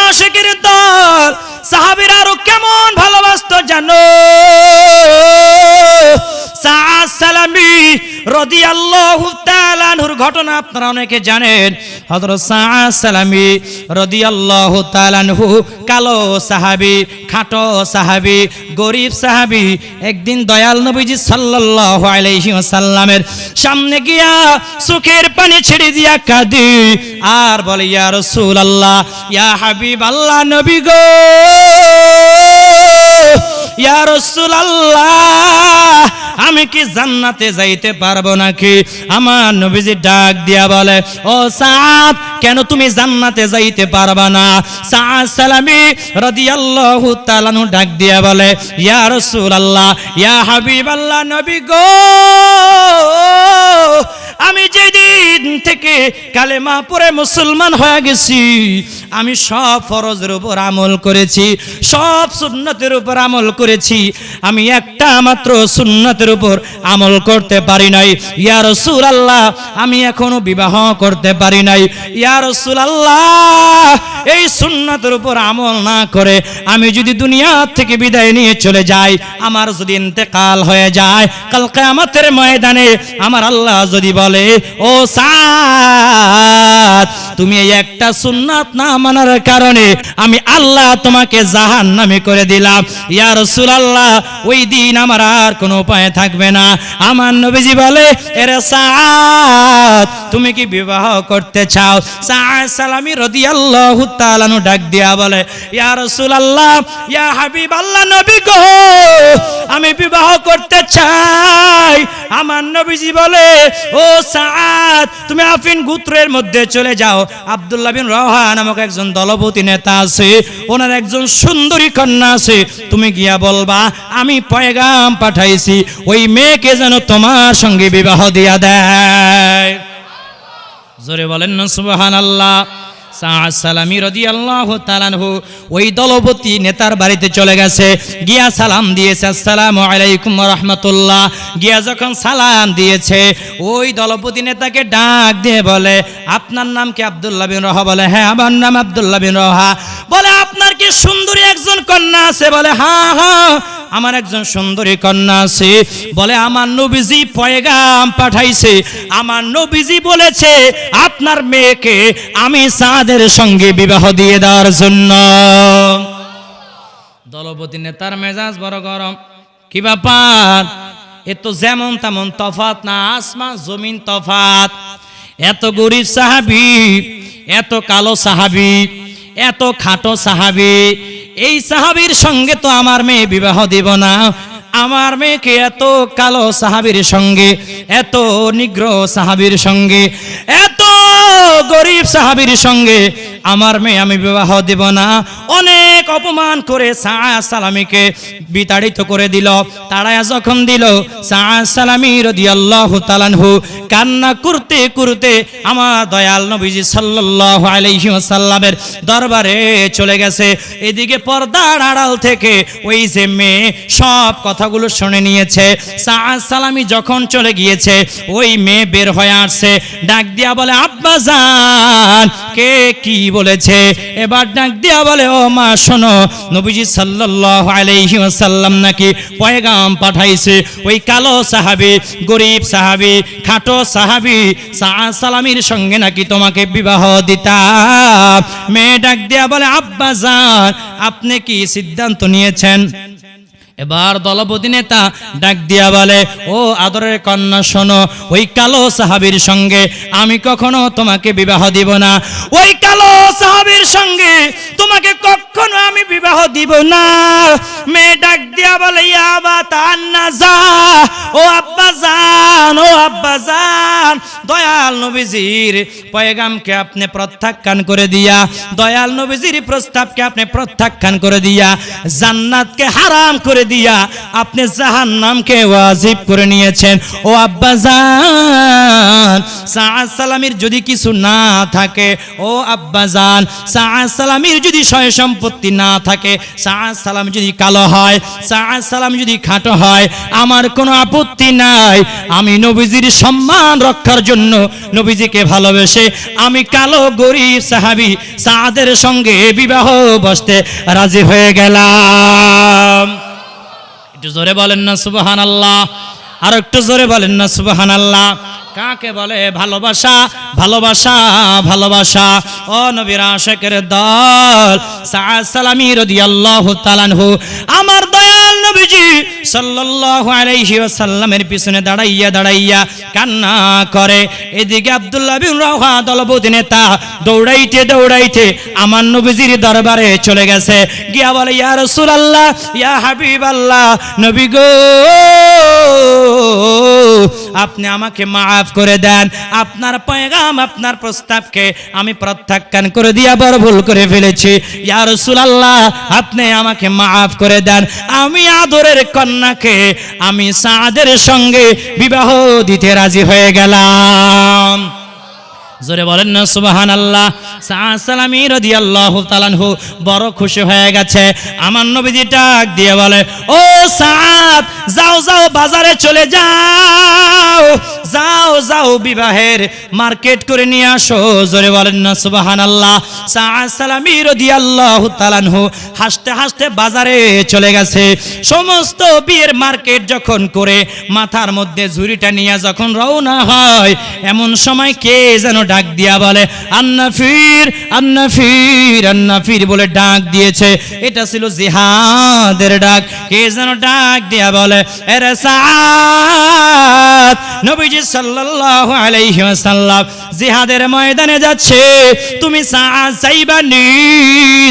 আশিকের দল সাহাবীরা আরো কেমন ভালোবাসতো জানো? সাআদ সালামী রাদিয়াল্লাহু তাআলা আনহুর ঘটনা আপনারা অনেকে জানেন। হযরত সাআদ সালামী রাদিয়াল্লাহু তাআলা আনহু কালো সাহাবী, খাটো সাহাবী, গরীব সাহাবী, একদিন দয়াল নবীজি সাল্লাল্লাহু আলাইহি ওয়াসাল্লামের সামনে গিয়া চোখের পানি ছেড়ে দিয়া কাঁদে আর বলে, ইয়া রাসূলুল্লাহ, ইয়া হাবিবাল্লাহ, নবী গো, ইয়া রাসূলুল্লাহ, আমি কি জান্নাতে যাইতে পারবো নাকি? আমার নবীজি ডাক দিয়া বলে, ও সাআদ, কেন তুমি জান্নাতে যাইতে পারবা না? সাআদ সালামী রাদিয়াল্লাহু তাআলা আনহু ডাক দিয়া বলে, ইয়া রাসূলুল্লাহ, ইয়া হাবিবাল্লাহ, নবী গো, আমি যেদিন থেকে কালেমা পড়ে মুসলমান হয়ে গেছি, আমি সব ফরজের উপর আমল করেছি, সব সুন্নতের উপর আমল করেছি, আমি একটা মাত্র সুন্নতের উপর আমল করতে পারি নাই। ইয়া রাসূলুল্লাহ, আমি এখনো বিবাহ করতে পারি নাই। ইয়া রাসূলুল্লাহ, এই সুন্নতের উপর আমল না করে আমি যদি দুনিয়া থেকে বিদায় নিয়ে চলে যাই, আমার যদি ইন্তেকাল হয়ে যায়, কাল কিয়ামতের ময়দানে আমার আল্লাহ যদি বলে, ও সাআদ, তুমি এই একটা সুন্নাত না মানার কারণে আমি আল্লাহ তোমাকে জাহান্নামে করে দিলাম, ইয়া রাসূলুল্লাহ, ওই দিন আমার আর কোনো উপায় থাকবে না। আমার নবীজি বলে, এরে সাআদ, তুমি কি বিবাহ করতে চাও? সাআদ সালামী রাদিয়াল্লাহু তাআলা আনহু ডাক দিয়া বলে, ইয়া রাসূলুল্লাহ, ইয়া হাবিবাল্লাহ, নবী গো, আমি বিবাহ করতে চাই। আমার নবীজি বলে, ও সাআদ, তুমি আফিন গোত্রের মধ্যে চলে যাও। আব্দুল্লাহ বিন রাওহা নামক একজন দলপতি নেতা আছে, ওনার একজন সুন্দরী কন্যা আছে, তুমি গিয়া বলবা আমি পয়গাম পাঠাইছি, ওই মেয়েকে যেন তোমার সঙ্গে বিবাহ দিয়া দেয়। জোরে বলেন না সুবহানাল্লাহ। সাআদ সালামী রাদিয়াল্লাহু তাআলা আনহু ওই দলপতি নেতার বাড়িতে চলে গেছে, গিয়া সালাম দিয়েছে, আসসালামু আলাইকুম ওয়া রাহমাতুল্লাহ। গিয়া যখন সালাম দিয়েছে, ওই দলপতি নেতাকে ডাক দিয়ে বলে, আপনার নাম কি? আব্দুল্লাহ বিন রাওহা বলে, হ্যাঁ, আমার নাম আব্দুল্লাহ বিন রাওহা। বলে, আপনার কি সুন্দরী একজন কন্যা আছে? বলে, হ্যাঁ হ্যাঁ, আমার একজন সুন্দরী কন্যা আছে। বলে, আমার নবীজি পয়গাম পাঠাইছে, আমার নবীজি বলেছে আপনার মেয়েকে আমি সাদের সঙ্গে বিবাহ দিয়ে দেওয়ার জন্য। দলপতি নেতার মেজাজ বড় গরম। কি ব্যাপার? এ তো যেমন তেমন তফাত না, আসমান জমিন তফাত। এত গরিব সাহাবী, এত কালো সাহাবী, এত খাটো সাহাবী, এই সাহাবীর সঙ্গে তো আমার মেয়ে বিবাহ দিব না। আমার মেয়েকে এত কালো সাহাবীর সঙ্গে, এত নিগ্র সাহাবীর সঙ্গে, এত গরিব সাহাবীর সঙ্গে আমার মেয়ে আমি বিবাহ দেব না। অনেক অপমান করে সাআদ সালামীকে বিতাড়িত করে দিল। তাড়ায়া যখন দিল, সাআদ সালামী রাদিয়াল্লাহু তাআলা আনহু কান্না করতে করতে আমার দয়াল নবীজি সাল্লাল্লাহু আলাইহি ওয়াসাল্লামের দরবারে চলে গেছে। এদিকে পর্দার আড়াল থেকে ওই যে মেয়ে সব কথাগুলো শুনে নিয়েছে। সাআদ সালামী যখন চলে গিয়েছে, ওই মেয়ে বের হয়ে আসছে, ডাক দিয়া বলে, আব্বা জান, কে কি বলেছে? এবার ডাক দিয়া বলে, ও মা শোনো, নবীজি সাল্লাল্লাহু আলাইহি ওয়াসাল্লাম নাকি পয়গাম পাঠাইছে, ওই কালো সাহাবী, গরিব সাহাবী, খাটো সাহাবী সাআদ সালামীর সঙ্গে নাকি তোমাকে বিবাহ দিতাম। মেয়ে ডাক দিয়া বলে, আব্বা জান, আপনি কি সিদ্ধান্ত নিয়েছেন? এবার দলপতি নেতা ডাক দিয়া বলে, ও আদরের কন্যা শোনো, ওই কালো সাহাবীর সঙ্গে আমি কখনো তোমাকে বিবাহ দিব না। ওই কালো সাহাবীর সঙ্গে তোমাকে কখনো আমি বিবাহ দিব না। মেয়ে ডাক দিয়া বলে, ইয়া বাতা আন্নাজা, ও আব্বা জান, ও আব্বা জান, দয়াল নবীজির পয়গামকে আপনি প্রত্যাখ্যান করে দিয়া, দয়াল নবীজির প্রস্তাবকে আপনি প্রত্যাখ্যান করে দিয়া, জান্নাতকে হারাম করে দিয়া আপনি জাহান্নামকে ওয়াজিব করে নিয়েছেন। ও আব্বা জান, সাআদ সালামীর যদি কিছু না থাকে, ও আব্বা জান, সাআদ সালামীর যদি সয় সম্পত্তি না থাকে, সাআদ সালাম যদি কালো হয়, সাআদ সালাম যদি খাটো হয়, আমার কোনো আপত্তি নাই। আমি নবীজির সম্মান রক্ষার জন্য জন্য নবীজিকে ভালোবেসে আমি কালো গরিব সাহাবী সাদের সঙ্গে বিবাহ বসতে রাজি হয়ে গেলাম। একটু জোরে বলেন না সুবহানাল্লাহ, আর একটু জোরে বলেন না সুবহানাল্লাহ। কাকে বলে ভালোবাসা? ভালোবাসা, ভালোবাসা। ও নবীর আশিকের দল, সাদ সালামী রাদিয়াল্লাহু তাআলা আনহু আমার দয়াল নবীজি সাল্লাল্লাহু আলাইহি ওয়াসাল্লামের পিছনে দাঁড়াইয়া দাঁড়াইয়া কান্না করে। এদিকে আব্দুল্লাহ বিন রাওহা দলপতি নেতা দৌড়াইতে দৌড়াইতে আমার নবীজির দরবারে চলে গেছে, গিয়া বলে ইয়া রাসূলুল্লাহ, ইয়া হাবিবাল্লাহ, নবী গো আপনি আমাকে মাফ করে দেন, আপনার পয়গাম আপনার প্রস্তাবকে আমি প্রত্যাখ্যান করে দিয়া বড় ভুল করে ফেলেছি। ইয়া রাসূলুল্লাহ আপনি আমাকে মাফ করে দেন, আমি আদরের কন্যাকে আমি সাদের সঙ্গে বিবাহ দিতে রাজি হয়ে গেলাম। জোরে বলেন না সুবহানাল্লাহ। সাদ সালামী রাদিয়াল্লাহু তাআলা আনহু বড় খুশি হয়ে গেছে। আমার নবীজি ডাক দিয়ে বলে, ও সাদ যাও যাও বাজারে চলে যাও, যাও যাও বিবাহের মার্কেট করে নিয়ে আসো। জোরে বলেন না সুবহানাল্লাহ। সাদ সালামী রাদিয়াল্লাহু তাআলা আনহু হাসতে হাসতে বাজারে চলে গেছে। সমস্ত বিয়ের মার্কেট যখন করে মাথার মধ্যে ঝুড়িটা নিয়ে যখন রওনা হয়, এমন সময় কে যেন ডাক দিয়া বলে আন্নাফির আন্নাফির আন্নাফির বলে ডাক দিয়েছে। এটা ছিল জিহাদের ডাক। কে যেন ডাক দিয়া বলে, এরে সাদ নবীজি সাল্লাল্লাহু আলাইহি ওয়াসাল্লাম জিহাদের ময়দানে যাচ্ছে, তুমি সাদ যাইবানি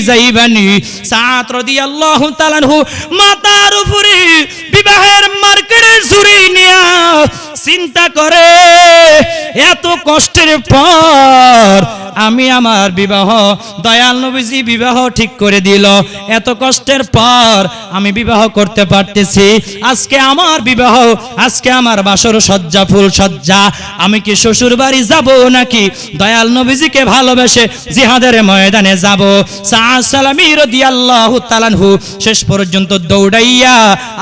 যাইবানি। সাদ রাদিয়াল্লাহু তাআলা আনহু মাথার উপরে বিবাহের মার্কেটে ঝুড়ি নিয়া চিন্তা করে, এত কষ্টের পর আমি আমার বিবাহ, দয়াল নবীজি বিবাহ ঠিক করে দিল, এত কষ্টের পর আমি বিবাহ করতে পারতেছি। আজকে আমার বিবাহ, আজকে আমার বাসর সজ্জা ফুল সজ্জা, আমি কি শ্বশুর বাড়ি যাব নাকি দয়াল নবীজিকে ভালোবেসে জিহাদের ময়দানে যাব? সাদ সালামী রাদিয়াল্লাহু তাআলা আনহু শেষ পর্যন্ত দৌড়াইয়া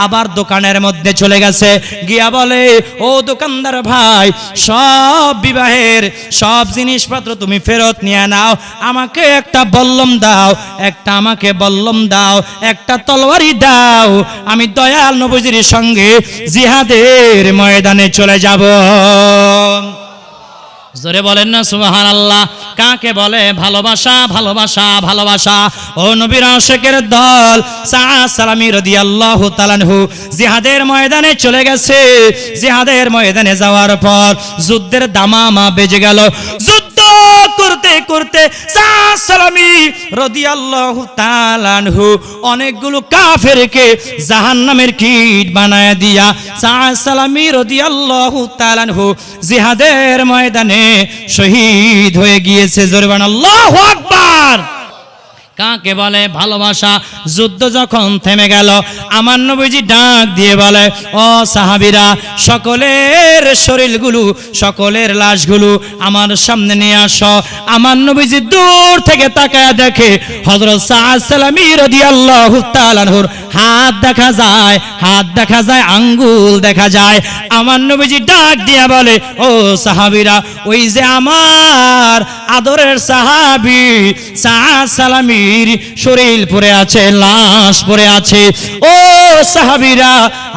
আবার দোকানের মধ্যে চলে গেছে, গিয়া বলে, ও দোকানদার ভাই, সব বিবাহের সব জিনিসপত্র তুমি ফেরত নিয়ে নাও, আমাকে একটা বল্লম দাও, একটা আমাকে বল্লম দাও, একটা তলোয়ারি দাও, আমি দয়াল নবীজির সঙ্গে জিহাদের ময়দানে চলে যাব। জোরে বলেন না সুবহানাল্লাহ। কাকে বলে ভালোবাসা? ভালোবাসা, ভালোবাসা। ও নবীর আশিকের দল, সাদ সালামী রাদিয়াল্লাহু তাআলা আনহু জিহাদের ময়দানে চলে গেছে। জিহাদের ময়দানে যাওয়ার পর যুদ্ধের দামামা বেজে গেল। যুদ্ধ করতে করতে সাদ সালামী রাদিয়াল্লাহু তাআলা আনহু অনেকগুলো কাফেরকে জাহান্নামের কীট বানায় দিয়া সাদ সালামী রাদিয়াল্লাহু তাআলা আনহু জিহাদের ময়দানে শহীদ হয়ে গিয়েছে। জোরে বলেন আল্লাহু আকবার। কাকে বলে ভালোবাসা? যুদ্ধ যখন থেমে গেল, আমার নবীজি ডাক দিয়ে বলে, ও সাহাবীরা, সকলের শরীরগুলো, সকলের লাশগুলো আমার সামনে নিয়ে আসো। আমার নবীজি দূর থেকে তাকায় দেখে হযরত সাদ সালামী রাদিয়াল্লাহু তাআলা আনহুর হাত দেখা যায়, হাত দেখা যায়, আঙ্গুল দেখা যায়। আমার নবীজি ডাক দিয়ে বলে, ও সাহাবীরা, ওই যে আমার আদরের সাহাবী সাদ সালামী শরীর পড়ে আছে, লাশ পড়ে আছে, ও সাহাবীরা,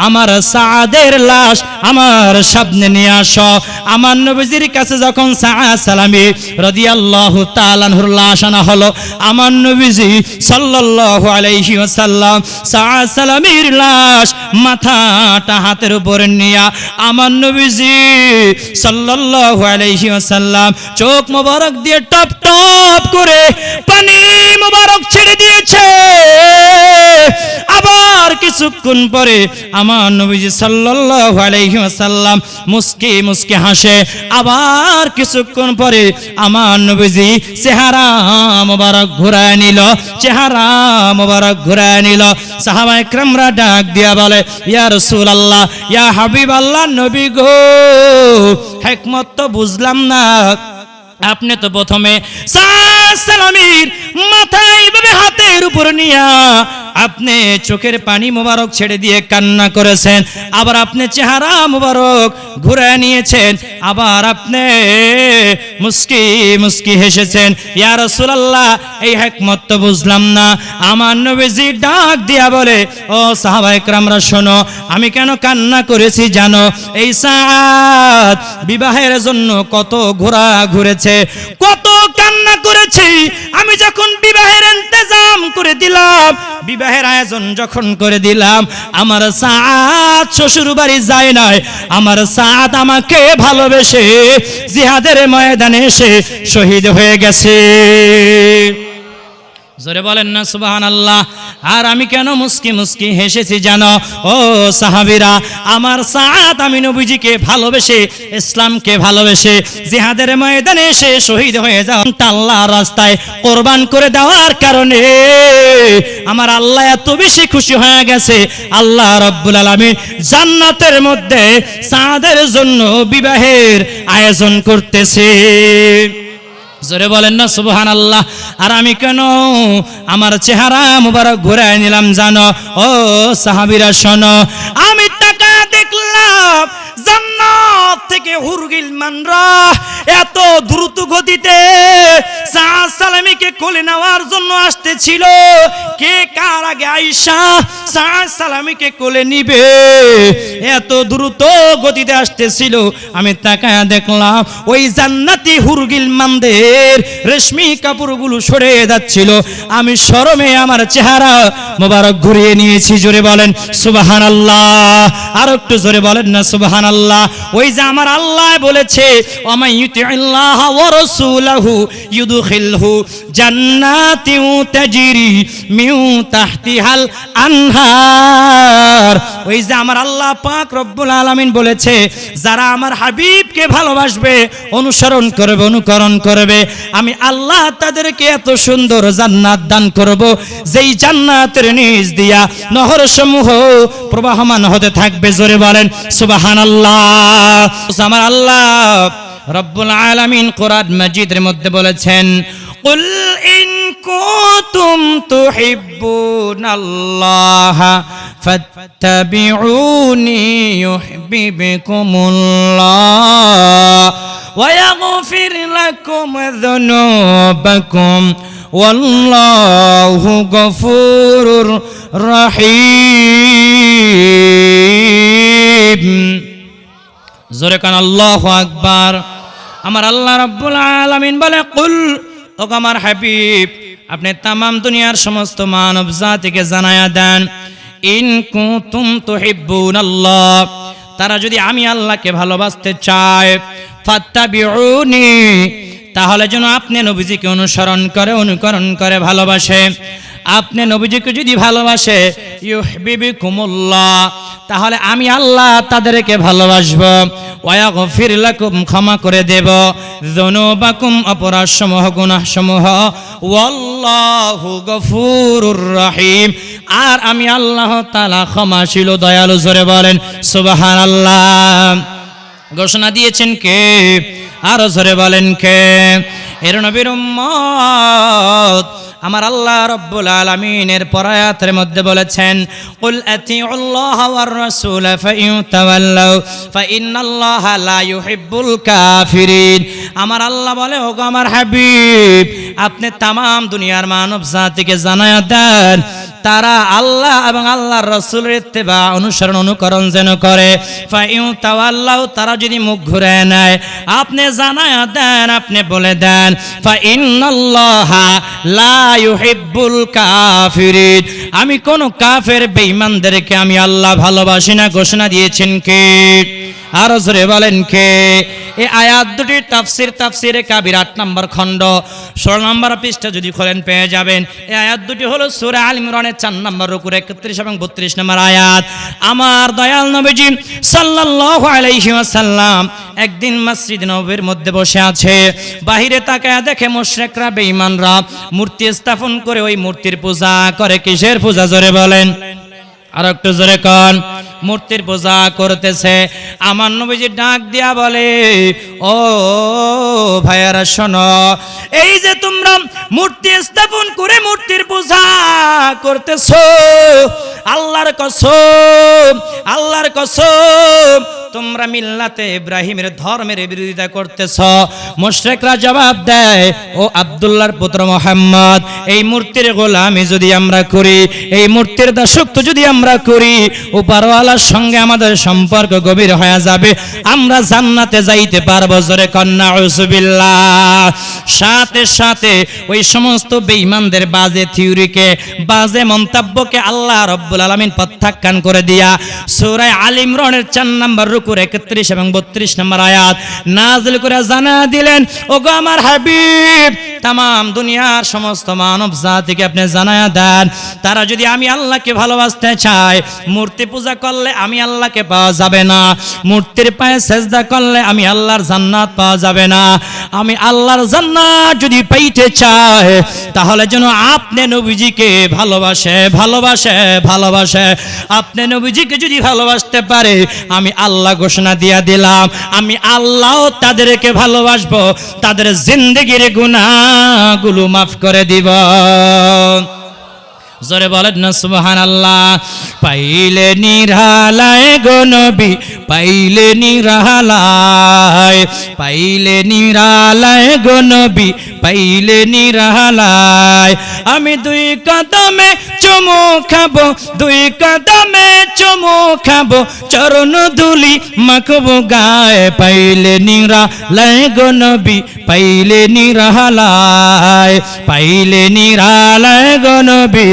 আমার সাদের লাশ আমার সামনে নিয়ে আসো। আমার নবীজির কাছে যখন সাদ সালামী রাদিয়াল্লাহু তাআলা আনহুর লাশ আনা হলো, আমার নবীজি সাল্লাল্লাহু আলাইহি ওয়াসাল্লাম সাদ সালামীর লাশ মাথাটা হাতের উপরে নিয়া আমার নবীজি সাল্লাল্লাহু আলাইহি ওয়াসাল্লাম চোখ মোবারক দিয়ে টপ টপ করে পানি মোবারক ছেড়ে দিয়েছে। আবার কিছুক্ষণ পরে আমার নবীজি সাল্লাল্লাহু আলাইহি ওয়াসাল্লাম মুস্কি মুস্কি হাসে। আবার কিছুক্ষণ পরে আমার নবীজি চেহারা মোবারক ঘুরায় নিল, চেহারা মোবারক ঘুরায় নিল। সাহাবায়ে কেরামরা ডাক দিয়া বলে, ইয়া রাসূলুল্লাহ, ইয়া হাবিবাল্লাহ, নবী গো, হিকমত তো বুঝলাম না, আপনি তো প্রথমে সাদ সালামীর মাথায় এভাবে হাতের উপর নিয়া আপনি চোখের পানি মোবারক ছেড়ে দিয়ে কান্না করেছেন, আবার আপনি চেহারা মোবারক ঘুরে নিয়েছেন, আবার আপনি মুস্কি মুস্কি হেসেছেন। ইয়া রাসূলুল্লাহ, এই হিকমত তো বুঝলাম না। আমার নবীজি ডাক দিয়া বলে, ও সাহাবায়ে কেরামরা শোনো, আমি কেন কান্না করেছি জানো? এই সাদ বিবাহের জন্য কত ঘোরা ঘুরেছে, কত কান্না করেছি। আমি যখন বিবাহের ইন্তজাম করে দিলাম, বিবাহের আয়োজন যখন করে দিলাম, আমার সাদ শ্বশুর বাড়ি যায় নাই। আমার সাদ আমাকে ভালোবেসে জিহাদের ময়দানে এসে শহীদ হয়ে গেছে। জোরে বলেন না সুবহানাল্লাহ। আর আমি কেন মুস্কি মুস্কি হেসেছি জানো? ও সাহাবীরা, আমার সাদ আমি নবীজিকে ভালোবেসে, ইসলামকে ভালোবেসে জিহাদের ময়দানে এসে শহীদ হয়ে যাও, আল্লাহর রাস্তায় কোরবান করে দেওয়ার কারণে আমার আল্লাহ এত বেশি খুশি হয়ে গেছে। আল্লাহ রাব্বুল আলামিন জান্নাতের মধ্যে সাদের জন্য বিবাহের আয়োজন করতেছে। জোরে বলেন না সুবহানাল্লাহ। আর আমি কেন আমার চেহারা মুবারক ঘুরায় নিলাম জানো? ও সাহাবীরা শোনো, আমি টাকা দেখলাম জান্নাত থেকে হুরগিল মানরা এত দ্রুত গতিতে সাদ সালামীকে কোলে নেওয়ার জন্য আসতেছিল। কে কার আগে আয়েশা সাদ সালামীকে কোলে নিবে, এত দ্রুত গতিতে আসতেছিল। আমি তাকায়া দেখলাম ওই জান্নাতি হুরগিল মানদের রেশমি কাপড়গুলো সরে যাচ্ছিল। আমি শরমে আমার চেহারা মোবারক ঘুরিয়ে নিয়েছি। জোরে বলেন সুবহানাল্লাহ। আর একটু জোরে বলেন না সুবহানাল্লাহ। ওই যে আমার আল্লাহ বলেছে, ওমাই ইউতিল্লাহ ওয়া রাসূলাহু ইউদখিলহু জান্নাতিন তাজরি মিন তাহতিহাল আনহার। ওই যে আমার আল্লাহ পাক রব্বুল আলামিন বলেছে, যারা আমার হাবিবকে ভালোবাসবে, অনুসরণ করবে, অনুকরণ করবে, আমি আল্লাহ তাদেরকে এত সুন্দর জান্নাত দান করব, যেই জান্নাতের নিচ দিয়া নহর সমূহ প্রবাহমান হতে থাকবে। জোরে বলেন সুবহানাল্লাহ। আমার আল্লাহ রব্বুল আলামিন কোরআন মাজিদের মধ্যে বলেছেন, কুল ইন কুনতুম তুহিব্বুনাল্লাহ ফাত্তাবিউনি ইউহিব্বুকুমুল্লাহ ওয়া ইয়াগফির লাকুম যুনুবাকুম ওয়াল্লাহু গফুরুর রহিম। জোরে কান আল্লাহু আকবার। আমার আল্লাহ রাব্বুল আলামিন বলে, কুল, ও আমার হাবিব, আপনি তামাম দুনিয়ার সমস্ত মানব জাতিকে জানায়া দেন, ইন কুনতুম তুহিব্বুনাল্লাহ, তারা যদি আমি আল্লাহকে ভালোবাসতে চায়, ফাত্তাবিউনি, তাহলে যেন আপনি নবীজিকে অনুসরণ করে, অনুকরণ করে ভালোবাসে। আপনি নবীজিকে যদি ভালোবাসে, ইউহিব্বুকুমুল্লাহ, তাহলে আমি আল্লাহ তাদেরকে ভালোবাসবো। ওয়া ইয়াগফির লাকুম, ক্ষমা করে দেব, যুনুবাকুম, অপরাধসমূহ, গুনাহসমূহ, ওয়াল্লাহু গফুরুর রহিম, আর আমি আল্লাহ তাআলা ক্ষমাশীল, দয়ালু। জোরে বলেন সুবহানাল্লাহ। ঘোষণা দিয়েছেন কে? আর জোরে বলেন কে? এর নবীর উম্মত আমার আল্লাহ রাব্বুল আলামিনের পরায়াতের মধ্যে বলেছেন, কুল আতিউল্লাহ ওয়ার রাসূল ফাইন তাওয়াল্লাউ ফাইন্নাল্লাহা লা ইউহিব্বুল কাফিরিন। আমার আল্লাহ বলে, ওগো আমার হাবিব, আপনি তামাম দুনিয়ার মানব জাতিকে জানায়া দেন, তারা আল্লাহ এবং আল্লাহর রাসূলের ইত্তেবা, অনুসরণ, অনুকরণ যেন করে। ফাইন তাওয়াল্লাউ, তারা যদি মুখ ঘুরায় নেয়, আপনি জানায়া দেন, আপনি বলে দেন, ফাইন্নাল্লাহা লা ইউহিব্বুল কাফিরিন, আমি কোন কাফের বেঈমানদেরকে আমি আল্লাহ ভালোবাসি না। ঘোষণা দিয়েছেন কে? আর জোরে বলেন কে? এই আয়াত দুটির তাফসীর, তাফসীরে কাবির 8 নম্বর খণ্ড 16 নম্বর পৃষ্ঠা যদি খোলেন পেয়ে যাবেন। এই আয়াত দুটি হলো সূরা আল ইমরানের 4 নম্বর রুকুর 31 এবং 32 নম্বর আয়াত। আমার দয়াল নবীজি সাল্লাল্লাহু আলাইহি ওয়াসাল্লাম একদিন মসজিদ নববীর মধ্যে বসে আছে, বাহিরে তাকায় দেখে মুশরিকরা, বেঈমানরা মূর্তি স্থাপন করে ওই মূর্তির পূজা করে। কিসের পূজা? জোরে বলেন, আর একটু জোরে কোন। মূর্তির পূজা করতেছে। আমার নবীজি ডাক দিয়া বলে, ও ভাইয়ারা শোনো, এই যে তোমরা মূর্তি স্থাপন করে মূর্তির পূজা করতেছো, আল্লাহর কসম, আল্লাহর কসম তোমরা মিল্লাতে ইব্রাহিমের ধর্মের বিরোধিতা করতেছ। মুশরিকরা জবাব দেয়, ও আব্দুল্লাহর পুত্র মুহাম্মদ, এই মূর্তির গোলামি যদি আমরা করি, এই মূর্তির দাসত্ব যদি আমরা করি, উপরওয়ালার সঙ্গে আমাদের সম্পর্ক গভীর হয়ে যাবে, আমরা জান্নাতে যাইতে পারবো। জোরে কন্না আউযুবিল্লাহ। সাথে সাথে ওই সমস্ত বেঈমানদের বাজে থিওরিকে, বাজে মন্তব্যকে আল্লাহ রাব্বুল আলামিন প্রত্যাখ্যান করে দিয়া সূরা আলে ইমরানের 4 নম্বর রুকুর 31 এবং 32 নম্বর আয়াত নাযিল করে জানা দিলেন, ওগো আমার হাবিব, তাম দুনিয়ার সমস্ত মানব জাতিকে আপনি জানায়া দেন, তারা যদি আমি আল্লাহকে ভালোবাসতে চায়, মূর্তি পূজা করলে আমি আল্লাহকে পাওয়া যাবে না, মূর্তির পায়ে সেজদা করলে আমি আল্লাহর জান্নাত পাওয়া যাবে না। আমি আল্লাহর জান্নাত যদি পাইতে চায়, তাহলে যেন আপনি নবীজিকে ভালোবাসে, ভালোবাসে, ভালোবাসে। আপনি নবীজিকে যদি ভালোবাসতে পারে, আমি আল্লাহ ঘোষণা দিয়া দিলাম, আমি আল্লাহ তাদেরকে ভালোবাসবো, তাদের জিন্দেগির গুনাহগুলো মাফ করে দিব। জোরে বলেন না সুবহানাল্লাহ। পাইলে নিরালায় গো নবী, পাইলে নিরালায়, পাইলে নিরালায় গো নবী, পাইলে নিরালায়। আমি দুই কদমে চুমু খাবো, দুই কদমে চুমু খাবো, চরণ ধুলি মাখবো গায়ে। পাইলে নিরালায় গো নবী, পাইলে নিরালায়, পাইলে নিরালায় গো নবী।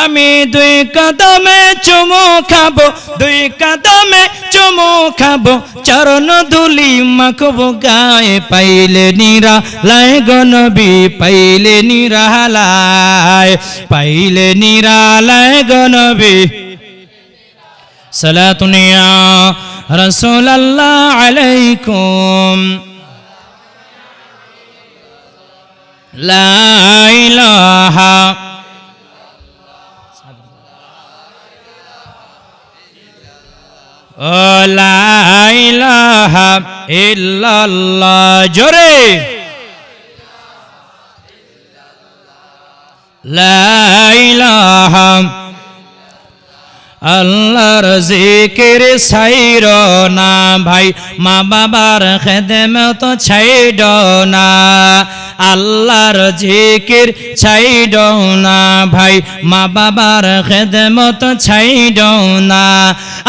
আমি দুই কদমে চুমু খাবো, দুই কদমে চুমু খাবো, চরণ ধুলি মাখবো গায়ে। পাইলে নিরালায় গো নবী, পাইলে নিরালায়, পাইলে নিরালায় গো নবী। সালাতুন ইয়া রাসূলুল্লাহ আলাইকুম। লা ইলাহা লা ইলাহা ইল্লাল্লাহ। জোরে লা ইলাহা। আল্লাহর জিকির ছাইড়ো না ভাই, মা বাবার খেদমত ছাইড়ো না। আল্লাহর জিকির ছাইড়ো না ভাই, মা বাবার খেদমত ছাইড়ো না।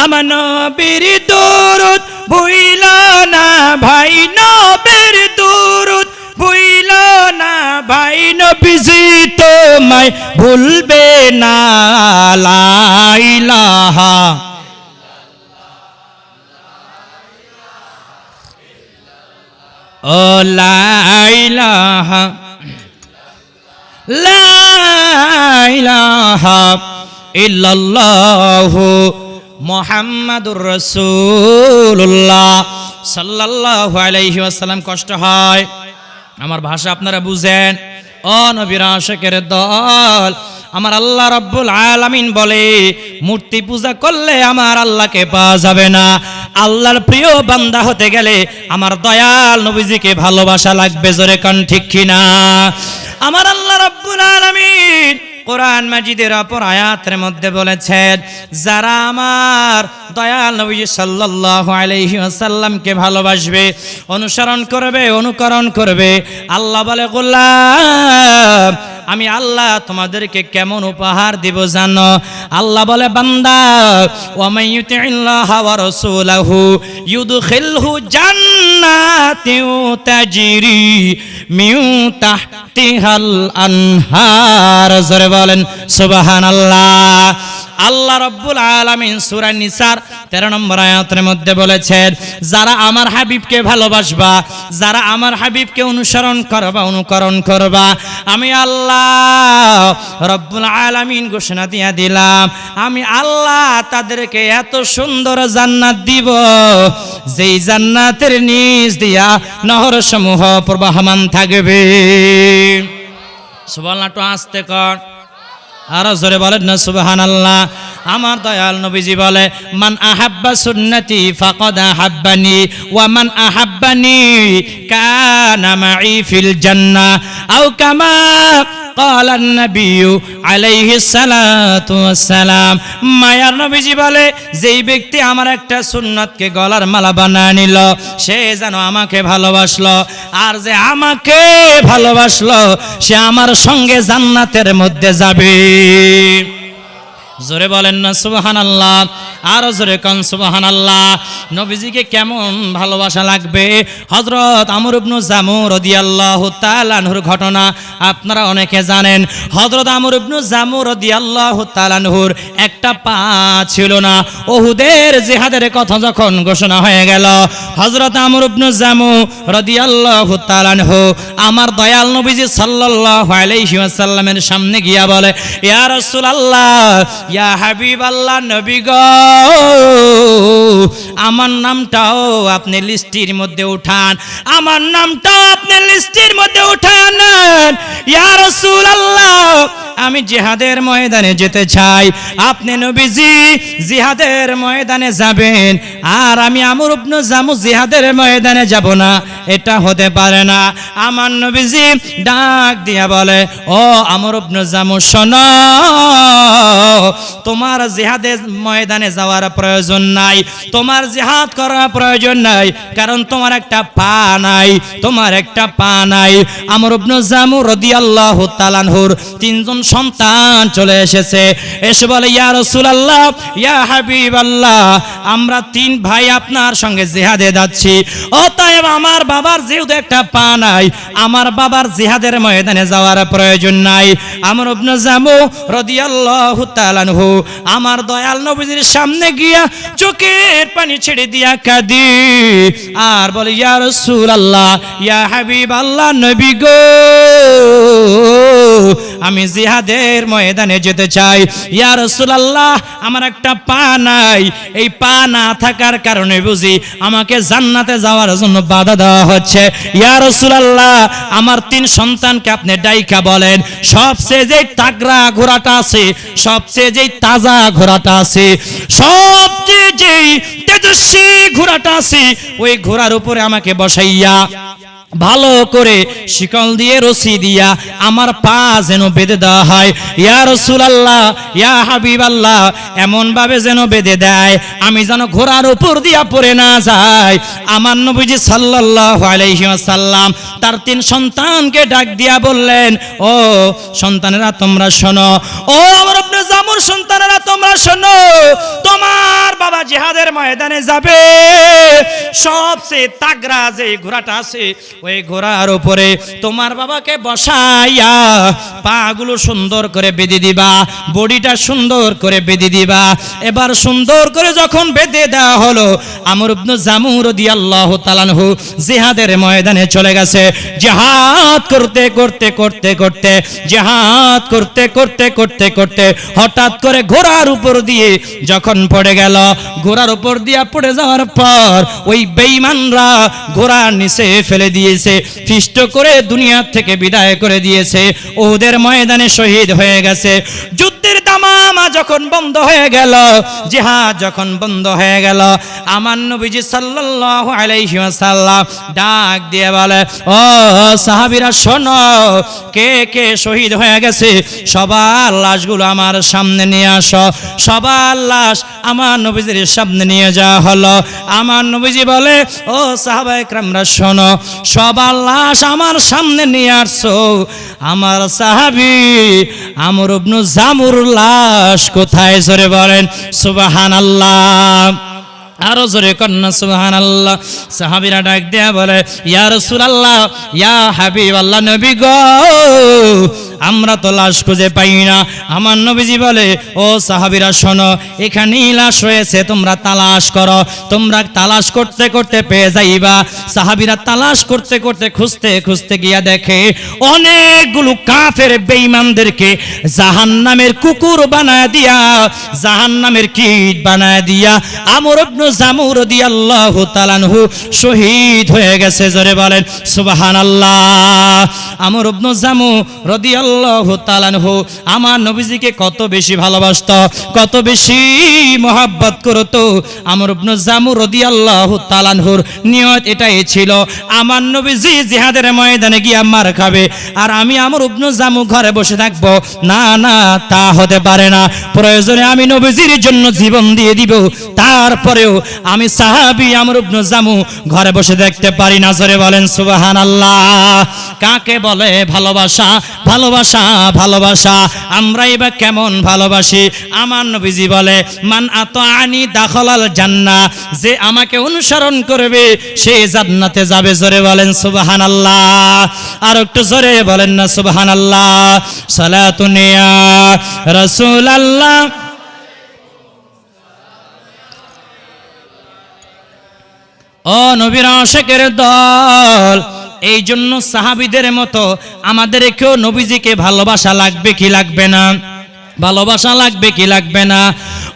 আমার নবীর দুরূদ ভুইলো না ভাই, নবীর দুরূদ ভুইলো না ভাই, নবীজি তোমায় ভুলবে না। লা ইলাহা ও লা ইলাহা, লা ইলাহা ইল্লাল্লাহু মুহাম্মাদুর রাসূলুল্লাহ সাল্লাল্লাহু আলাইহি ওয়াসাল্লাম। কষ্ট হয়, আমার ভাষা আপনারা বুঝেন। ও নবীর আশিকের দল, আমার আল্লাহ রাব্বুল আলামিন বলে, মূর্তি পূজা করলে আমার আল্লাহকে পাওয়া যাবে না। আল্লাহর প্রিয় বান্দা হতে গেলে আমার দয়াল নবীজিকে ভালোবাসা লাগবে। জোরে কোন ঠিক কিনা? আমার আল্লাহ রাব্বুল আলামিন কোরআন মাজিদের অপর আয়াতের মধ্যে বলেছেন, যারা আমার দয়াল নবী সাল্লাল্লাহু আলাইহি ওয়াসাল্লামকে ভালোবাসবে, অনুসরণ করবে, অনুকরণ করবে, আল্লাহ বলে, গোলাম আমি আল্লাহ তোমাদেরকে কেমন উপহার দিব জানো? আল্লাহ বলে, বান্দা ওয়া মান ইউতিল্লাহা ওয়া রাসূলাহু ইউদখিলহু জান্নাতিন তাজরি মিন তাহতিহাল আনহার। জোরে বলেন সুবহানাল্লাহ। আল্লাহ রাব্বুল আলামিন সূরা নিসার 13 নম্বর আয়াতের মধ্যে বলেছেন, যারা আমার হাবিবকে ভালোবাসবা, যারা আমার হাবিবকে অনুসরণ করবা, অনুকরণ করবা, আমি আল্লাহ রাব্বুল আলামিন ঘোষণা দিয়া দিলাম, আমি আল্লাহ তাদেরকে এত সুন্দর জান্নাত দিব, যেই জান্নাতের নিচ দিয়া নহর সমূহ প্রবাহমান থাকবে। সুবহানাল্লাহ। তো আস্তে কর, আরো জোরে বলেন না সুবহানাল্লাহ। আমার দয়াল নবীজি বলে মান আহাব্বা সুন্নতি ফাকাদ আহাব্বানি ওয়া মান আহাব্বানি কানা মাই ফিল জান্নাহ আও কামা قال النبي عليه الصلاه والسلام মায়ার নবীজি বলে যেই ব্যক্তি আমার একটা সুন্নাতকে গলার মালা বানায় নিল সে যেন আমাকে ভালোবাসলো আর যে আমাকে ভালোবাসলো সে আমার সঙ্গে জান্নাতের মধ্যে যাবে জোরে বলেন না সুবহানাল্লাহ আরো জোরে কোন সুবহানাল্লাহ নবীজিকে কেমন ভালোবাসা লাগবে হযরত আমর ইবনে জামু রাদিয়াল্লাহু তাআলা আনহুর ঘটনা আপনারা অনেকে জানেন হযরত আমর ইবনে জামু রাদিয়াল্লাহু তাআলা আনহুর একটা পা ছিল না উহুদের জিহাদের কথা যখন ঘোষণা হয়ে গেল হযরত আমর ইবনে জামু রাদিয়াল্লাহু তাআলা আনহু আমার দয়াল নবীজি সাল্লাল্লাহু আলাইহি ওয়াসাল্লামের সামনে গিয়া বলে ইয়া রাসূলুল্লাহ ইয়া হাবিবাল্লাহ নবী গো আমার নামটাও আপনি লিস্টের মধ্যে উঠান আমার নামটাও আপনি লিস্টের মধ্যে উঠান ইয়া রাসূলুল্লাহ আমি জিহাদের ময়দানে যেতে চাই আপনি নবীজি জিহাদের ময়দানে যাবেন আর আমি আমর ইবনে জামু জিহাদের ময়দানে যাব না এটা হতে পারে না আমার নবীজি ডাক দিয়া বলে ও আমর ইবনে জামু শোনো তোমার জিহাদের ময়দানে যাওয়ার প্রয়োজন নাই তোমার জিহাদ করার প্রয়োজন নাই কারণ তোমার একটা পা নাই তোমার একটা পা নাই আমর ইবনে জামু রাদিয়াল্লাহু তাআলা আনহুর তিনজন সন্তান চলে এসেছে এসে বলে ইয়া রাসূলুল্লাহ ইয়া হাবিবাল্লাহ আমরা তিন ভাই আপনার সঙ্গে জিহাদে যাচ্ছি অতএব আমার বাবার যেহেতু একটা পা নাই আমার বাবার জিহাদের ময়দানে যাওয়ার প্রয়োজন নাই আমর ইবনে জামু রাদিয়াল্লাহু তাআলা আনহু আমার দয়াল নবীজির সামনে গিয়া চোখের পানি ছেড়ে দিয়া কাঁদি আর বলে ইয়া রাসূলুল্লাহ ইয়া হাবিবাল্লাহ নবী গো আমি জিহাদের ময়দানে যেতে চাই ইয়া রাসূলুল্লাহ আমার একটা পা নাই এই পা না থাকার কারণে বুঝি আমাকে জান্নাতে যাওয়ার জন্য বাধা দেওয়া হচ্ছে ইয়া রাসূলুল্লাহ আমার তিন সন্তানকে আপনি ডাইকা বলেন সবচেয়ে যে তাগড়া ঘোড়াটা আছে সবচেয়ে যে তাজা ঘোড়াটা আছে সবচেয়ে যে তেজস্বী ঘোড়াটা আছে ওই ঘোড়ার উপরে আমাকে বসাইয়া ভালো করে শিকল দিয়ে রশি দিয়া আমার পা যেন বেঁধে দেওয়া হয় ইয়া রাসূলুল্লাহ ইয়া হাবিবাল্লাহ এমন ভাবে যেন বেঁধে দেয় আমি যেন ঘোড়ার উপর দিয়া পড়ে না যাই আমার নবীজি সাল্লাল্লাহু আলাইহি ওয়াসাল্লাম তার তিন সন্তানকে ডাক দিয়া বললেন ও সন্তানেরা তোমরা শোনো ও আমর ইবনে জামুর সন্তানেরা তোমরা শোনো তোমার বাবা জিহাদের ময়দানে যাবে সবচেয়ে তাগড়া যে ঘোড়াটা আছে ওই ঘোড়ার উপরে তোমার বাবাকে বসাইয়া পাগুলো সুন্দর করে বেঁধে দিবা বডিটা সুন্দর করে বেঁধে দিবা এবার সুন্দর করে যখন বেঁধে দেওয়া হলো আমর ইবনে জামু রাদিয়াল্লাহু তাআলা আনহু জিহাদের ময়দানে চলে গেছে জিহাদ করতে করতে করতে করতে জিহাদ করতে করতে করতে করতে হঠাৎ করে ঘোড়ার উপর দিয়ে যখন পড়ে গেল ঘোড়ার উপর দিয়া পড়ে যাওয়ার পর ওই বেঈমানরা ঘোড়ার নিচে ফেলে দিয়েছে ফিষ্ট করে দুনিয়া থেকে বিদায় করে দিয়েছে ওদের ময়দানে শহীদ হয়ে গেছে যুদ্ধের তামামা যখন বন্ধ হয়ে গেল জিহাদ যখন বন্ধ হয়ে গেল আমার নবীজি সাল্লাল্লাহু আলাইহি ওয়াসাল্লাম ডাক দিয়ে বলে ও সাহাবীরা শোনো কে কে শহীদ হয়ে গেছে সবার লাশগুলো আমার সামনে নিয়ে আসো সবার লাশ আমার নবীজির সামনে নিয়ে যাওয়া হলো আমার নবীজি বলে ও সাহাবায়ে কেরামরা শোনো সবার লাশ আমার সামনে নিয়ে আসছো আমার সাহাবী আমর ইবনে জামুর লাশ কোথায় জোরে বলেন সুবহানাল্লাহ আরো জোরে কন্যা সুবহানাল্লাহ সাহাবীরা ডাক দেয়া বলে ইয়া রাসূলুল্লাহ ইয়া হাবিবাল্লাহ নবী গো আমরা তো লাশ খুঁজে পাই না আমার নবীজি বলে ও সাহাবীরা শোনো এখানেই লাশ রয়েছে তোমরা তালাশ করো তোমরা তালাশ করতে করতে পেয়ে যাইবা সাহাবীরা তালাশ করতে করতে খুঁজতে খুঁজতে গিয়া দেখে অনেকগুলো কাফের বেঈমানদেরকে জাহান্নামের কুকুর বানায় দিয়া জাহান্নামের কীট বানায় দিয়া আমর ইবনে জামু রাদিয়াল্লাহু তাআলা আনহু শহীদ হয়ে গেছে জোরে বলেন সুবহানাল্লাহ আমর ইবনে জামু রাদিয়াল্লাহু রাদিয়াল্লাহু তাআলা আনহু আমার নবীজিকে কত বেশি ভালোবাসতো, কত বেশি মহব্বত করতো। আমর ইবনে জামু রাদিয়াল্লাহু তাআলা আনহুর নিয়ত এটাই ছিল, আমার নবীজি জিহাদের ময়দানে গিয়ে মার খাবে আর আমি আমর ইবনে জামু ঘরে বসে থাকবো। না না, তা হতে পারে না। প্রয়োজনে আমি নবীজির জন্য জীবন দিয়ে দিব, তারপরেও আমি সাহাবী আমর ইবনে জামু ঘরে বসে দেখতে পারি না। জোরে বলেন সুবহানাল্লাহ। কাকে বলে ভালোবাসা? ভালোবাসা, ভালোবাসা। আমরাই বা কেমন ভালোবাসি? আমার নবীজি বলে মান আতাআনি দাখালাল জান্নাহ, যে আমাকে অনুসরণ করবে সে জান্নাতে যাবে। জোরে বলেন সুবহানাল্লাহ। আর একটু জোরে বলেন না সুবহানাল্লাহ। সালাতুন ইয়া রাসূলুল্লাহ। ও নবীর আশিকের দল, এই জন্য সাহাবীদের মতো আমাদেরকেও নবীজিকে ভালোবাসা লাগবে কি লাগবে না? ভালোবাসা লাগবে কি লাগবে না?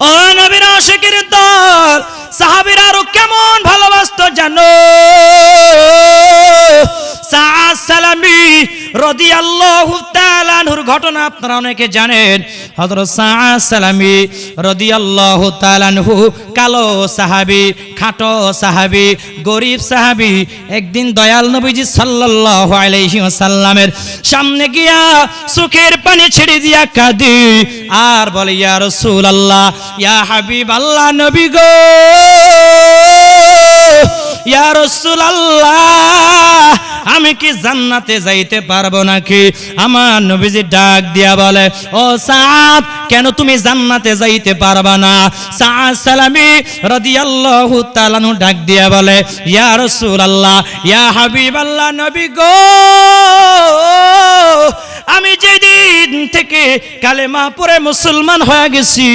ও নবীর আশিকের দল, সাহাবীরা আরো কেমন ভালোবাসতো জানো? সাআদ সালামী রাদিয়াল্লাহু তাআলা আনহুর ঘটনা আপনারা অনেকে জানেন। হযরত সাআদ সালামী রাদিয়াল্লাহু তাআলা আনহু কালো সাহাবী, খাটো সাহাবী, গরীব সাহাবী, একদিন দয়াল নবীজি সাল্লাল্লাহু আলাইহি ওয়াসাল্লামের সামনে গিয়া চোখের পানি ছেড়ে দিয়া কাঁদে আর বলে ইয়া রাসূলুল্লাহ, ইয়া হাবিবাল্লাহ, নবী গো, ইয়া রাসূলুল্লাহ, আমি কি জান্নাতে যাইতে পারবো নাকি? আমার নবীজি ডাক দিয়া বলে ও সাআদ, কেন তুমি জান্নাতে যাইতে পারবা না? সাআদ সালামী রাদিয়াল্লাহু তাআলা আনহু ডাক দিয়া বলে ইয়া রাসূলুল্লাহ, ইয়া হাবিবাল্লাহ, নবী গো, আমি যেদিন থেকে কালেমা পড়ে মুসলমান হয়ে গেছি,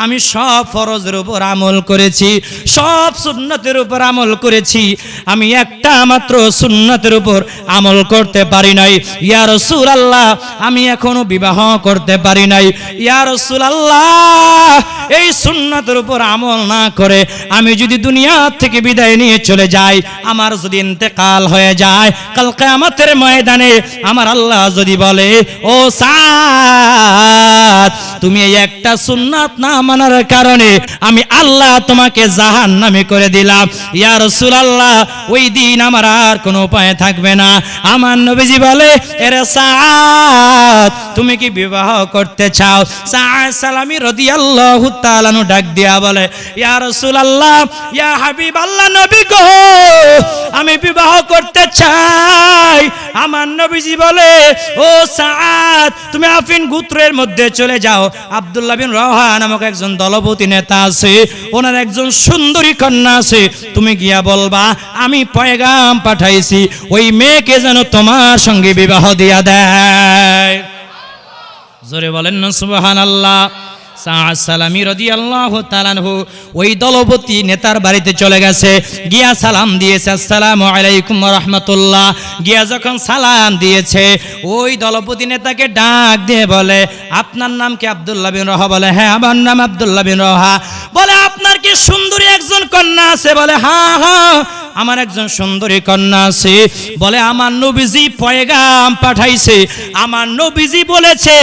আমি সব ফরজের উপর আমল করেছি, সব সুন্নতের উপর আমল করেছি, আমি একটা মাত্র সুন্নতের উপর আমল করতে পারি নাই। ইয়া রাসূলুল্লাহ, আমি এখনো বিবাহ করতে পারি নাই। ইয়া রাসূলুল্লাহ, এই সুন্নতের উপর আমল না করে আমি যদি দুনিয়া থেকে বিদায় নিয়ে চলে যাই, আমার যদি ইন্তেকাল হয়ে যায়, কাল কিয়ামতের ময়দানে আমার আল্লাহ যদি বলে ও সাআদ, তুমি এই একটা সুন্নাত না মানার কারণে আমি আল্লাহ তোমাকে জাহান্নামে করে দিলাম, ইয়া রাসূলুল্লাহ, ওই দিন আমার আর কোনো উপায় থাকবে না। আমার নবীজি বলে এরে সাআদ, তুমি কি বিবাহ করতে চাও? সাআদ সালামী রাদিয়াল্লাহু তাআলা আনহু ডাক দিয়া বলে ইয়া রাসূলুল্লাহ, ইয়া হাবিবাল্লাহ, নবী গো, আমি বিবাহ করতে চাই। আমার নবীজি বলে ও সাআদ, তুমি আফিন গোত্রের মধ্যে চলে যাও, আব্দুল্লাহ বিন রাওহা নামক একজন দলপতি নেতা আছে, ওনার একজন সুন্দরী কন্যা আছে, তুমি গিয়া বলবা আমি পয়গাম পাঠাইছি, ওই মেয়েকে যেন তোমার সঙ্গে বিবাহ দিয়া দেয়। জোরে বলেন না সুবহানাল্লাহ। সাআদ সালামী রাদিয়াল্লাহু তাআলা আনহু ওই দলপতি নেতার বাড়িতে চলে গেছে, গিয়া সালাম দিয়েছে, আসসালামু আলাইকুম ওয়া রাহমাতুল্লাহ। গিয়া যখন সালাম দিয়েছে, ওই দলপতি নেতাকে ডাক দিয়ে বলে আপনার নাম কি? আব্দুল্লাহ বিন রাওহা। বলে হ্যাঁ, আমার নাম আব্দুল্লাহ বিন রাওহা। বলে আপনার কি সুন্দরী একজন কন্যা আছে? বলে হ্যাঁ হ্যাঁ, আমার একজন সুন্দরী কন্যা আছে। বলে আমার নবীজি পয়গাম পাঠাইছে, আমার নবীজি বলেছে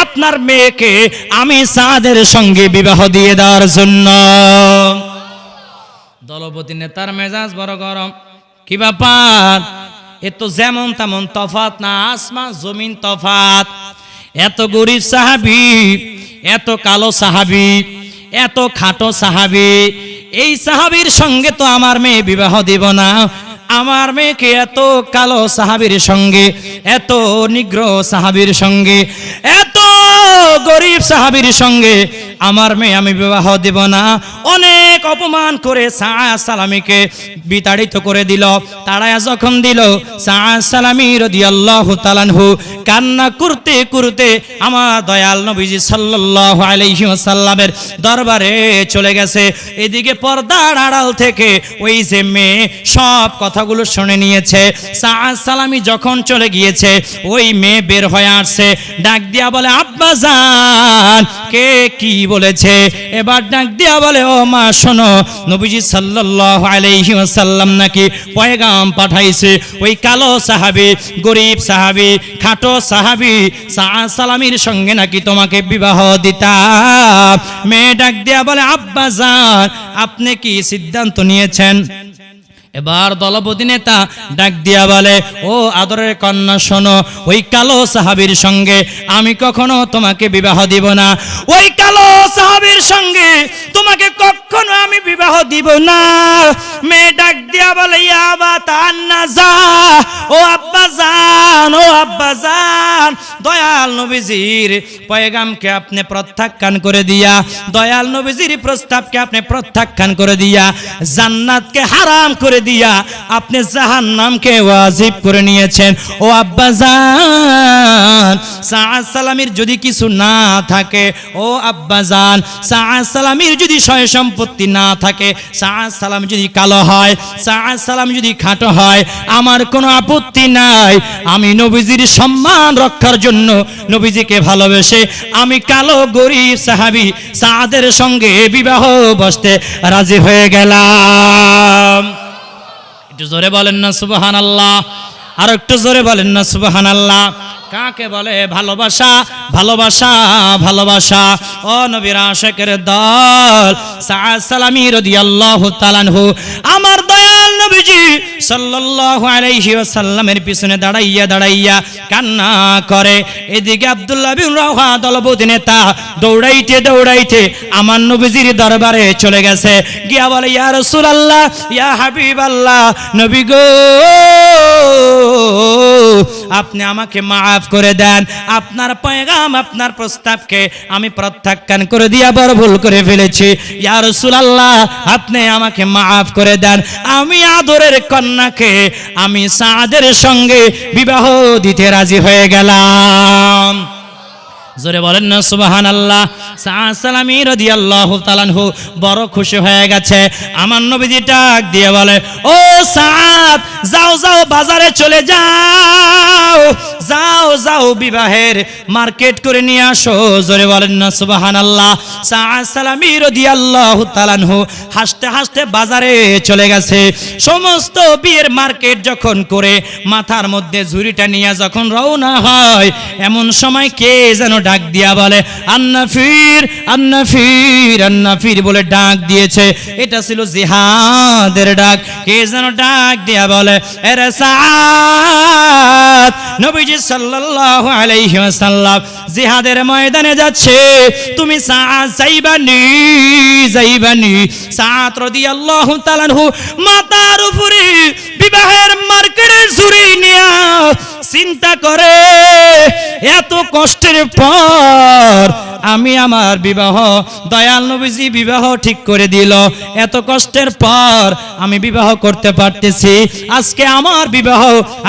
আপনার মেয়েকে আমি সাদের সঙ্গে বিবাহ দিয়ে দেওয়ার জন্য। দলপতি নেতার মেজাজ বড় গরম। কি ব্যাপার? এ তো যেমন তেমন তফাত না, আসমান জমিন তফাত। এত গরিব সাহাবী, এত কালো সাহাবী, এত খাটো সাহাবী, এই সাহাবীর সঙ্গে তো আমার মেয়ে বিবাহ দিব না। আমার মেয়েকে এত কালো সাহাবীর সঙ্গে, এত নিগ্র সাহাবীর সঙ্গে, এত গরিব সাহাবীর সঙ্গে আমার মেয়ে আমি বিবাহ দেব না। অনেক অপমান করে সাআদ সালামীকে বিতাড়িত করে দিল। তাড়ায়া যখন দিল, সাআদ সালামী রাদিয়াল্লাহু তাআলা আনহু কান্না করতে করতে আমার দয়াল নবীজি সাল্লাল্লাহু আলাইহি ওয়াসাল্লামের দরবারে চলে গেছে। এদিকে পর্দার আড়াল থেকে ওই যে মেয়ে সব কথাগুলো শুনে নিয়েছে। সাআদ সালামী যখন চলে গিয়েছে, ওই মেয়ে বের হয়ে আসছে, ডাক দিয়া বলে আব্বা জান, আব্বাজান কে কি বলেছে? এবার ডাক দিয়া বলে, ও মা শোনো, নবীজি সাল্লাল্লাহু আলাইহি ওয়াসাল্লাম নাকি পয়গাম পাঠাইছে ওই কালো সাহাবী, গরীব সাহাবী, খাটো সাহাবী সাআদ সালামীর সঙ্গে নাকি তোমাকে বিবাহ দিতাম। মেয়ে ডাক দিয়া বলে, আব্বাজান আপনি কি সিদ্ধান্ত নিয়েছেন? এবার দলপতি নেতা ডাক দিয়া বলে, ও আদরের কন্যা শোনো, ওই কালো সাহাবীর সঙ্গে আমি কখনো তোমাকে বিবাহ দিব না। ওই কালো সাহাবীর সঙ্গে তোমাকে কখনো আমি বিবাহ দিব না। মেয়ে ডাক দিয়া বলে, ইয়া বাতান্নাজা, ও আব্বাজান, ও আব্বাজান, দয়াল নবীজির পয়গামকে আপনি প্রত্যাখ্যান করে দিয়া, দয়াল নবীজির প্রস্তাবকে আপনি প্রত্যাখ্যান করে দিয়া, জান্নাতকে হারাম করে দিয়া আপনি জাহান্নামকে ওয়াজিব করে নিয়েছেন। ও আব্বাজান, সাআদ সালামীর যদি কিছু না থাকে, ও আব্বাজান, সাআদ সালামীর যদি সয় সম্পত্তি না থাকে, সাআদ সালাম যদি কালো হয়, সাআদ সালাম যদি খাটো হয়, আমার কোনো আপত্তি নাই। আমি নবীজির সম্মান রক্ষার জন্য, নবীজিকে ভালোবেসে আমি কালো গরীব সাহাবী সাআদের সঙ্গে বিবাহ বসতে রাজি হয়ে গেলাম। একটু জোরে বলেন না সুবহানাল্লাহ, আর একটু জোরে বলেন না সুবহানাল্লাহ। কাকে বলে ভালোবাসা? ভালোবাসা, ভালোবাসা। ও নবীর আশিকের দল, সাআদ সালামী রাদিয়াল্লাহু তাআলা আনহু আমার দয়াল নবীজি সাল্লাল্লাহু আলাইহি ওয়াসাল্লামের পিছনে দাঁড়াইয়া দাঁড়াইয়া কান্না করে। এদিকে আব্দুল্লাহ বিন রাওহা দলপতি নেতা দৌড়াইতে দৌড়াইতে আমার নবীজির দরবারে চলে গেছে, গিয়া বলে, ইয়া রাসূলুল্লাহ, ইয়া হাবিবাল্লাহ, নবী গো, আপনি আমাকে মাফ করে দেন। আপনার পয়গাম, আপনার প্রস্তাবকে আমি প্রত্যাখ্যান করে দিয়া বড় ভুল করে ফেলেছি। ইয়া রাসূলুল্লাহ, আপনি আমাকে মাফ করে দেন। আমি আদরের কন্যাকে আমি সাআদের সঙ্গে বিবাহ দিতে রাজি হয়ে গেলাম। জোরে বলেন না সুবহানাল্লাহ। সাআদ সালামী রাদিয়াল্লাহু তাআলা আনহু বড় খুশি হয়ে গেছে। আমার নবীজি ডাক দিয়ে বলে, ও সাআদ, যাও যাও বাজারে চলে যাও, যাও যাও বিবাহের মার্কেট করে নিয়ে আসো। জোরে বলেন না সুবহানাল্লাহ। সাআদ সালামী রাদিয়াল্লাহু তাআলা আনহু হাসতে হাসতে বাজারে চলে গেছে। সমস্ত বিয়ের মার্কেট যখন করে মাথার মধ্যে ঝুড়িটা নিয়ে যখন রওনা হয়, এমন সময় কে যেন ডাক দিয়া বলে, আন্নাফির, আন্নাফির, আন্নাফির বলে ডাক দিয়েছে। এটা ছিল জিহাদের ডাক। কে যেন ডাক দিয়া বলে, এরে সাআদ, নবীজি সাল্লাল্লাহু আলাইহি ওয়াসাল্লাম জিহাদের ময়দানে যাচ্ছে, তুমি সাআদ যাইবানি, যাইবানি। সাআদ রাদিয়াল্লাহু তাআলা আনহু মাথার উপরে বিবাহের মার্কেটে ঝুড়ি নিয়া চিন্তা করে, এত কষ্টের পর আমি আমার বিবাহ, দয়াল নবীজি বিবাহ ঠিক করে দিল, এত কষ্টের পর আমি বিবাহ করতে পারতেছি। আজকে আমার বিবাহ,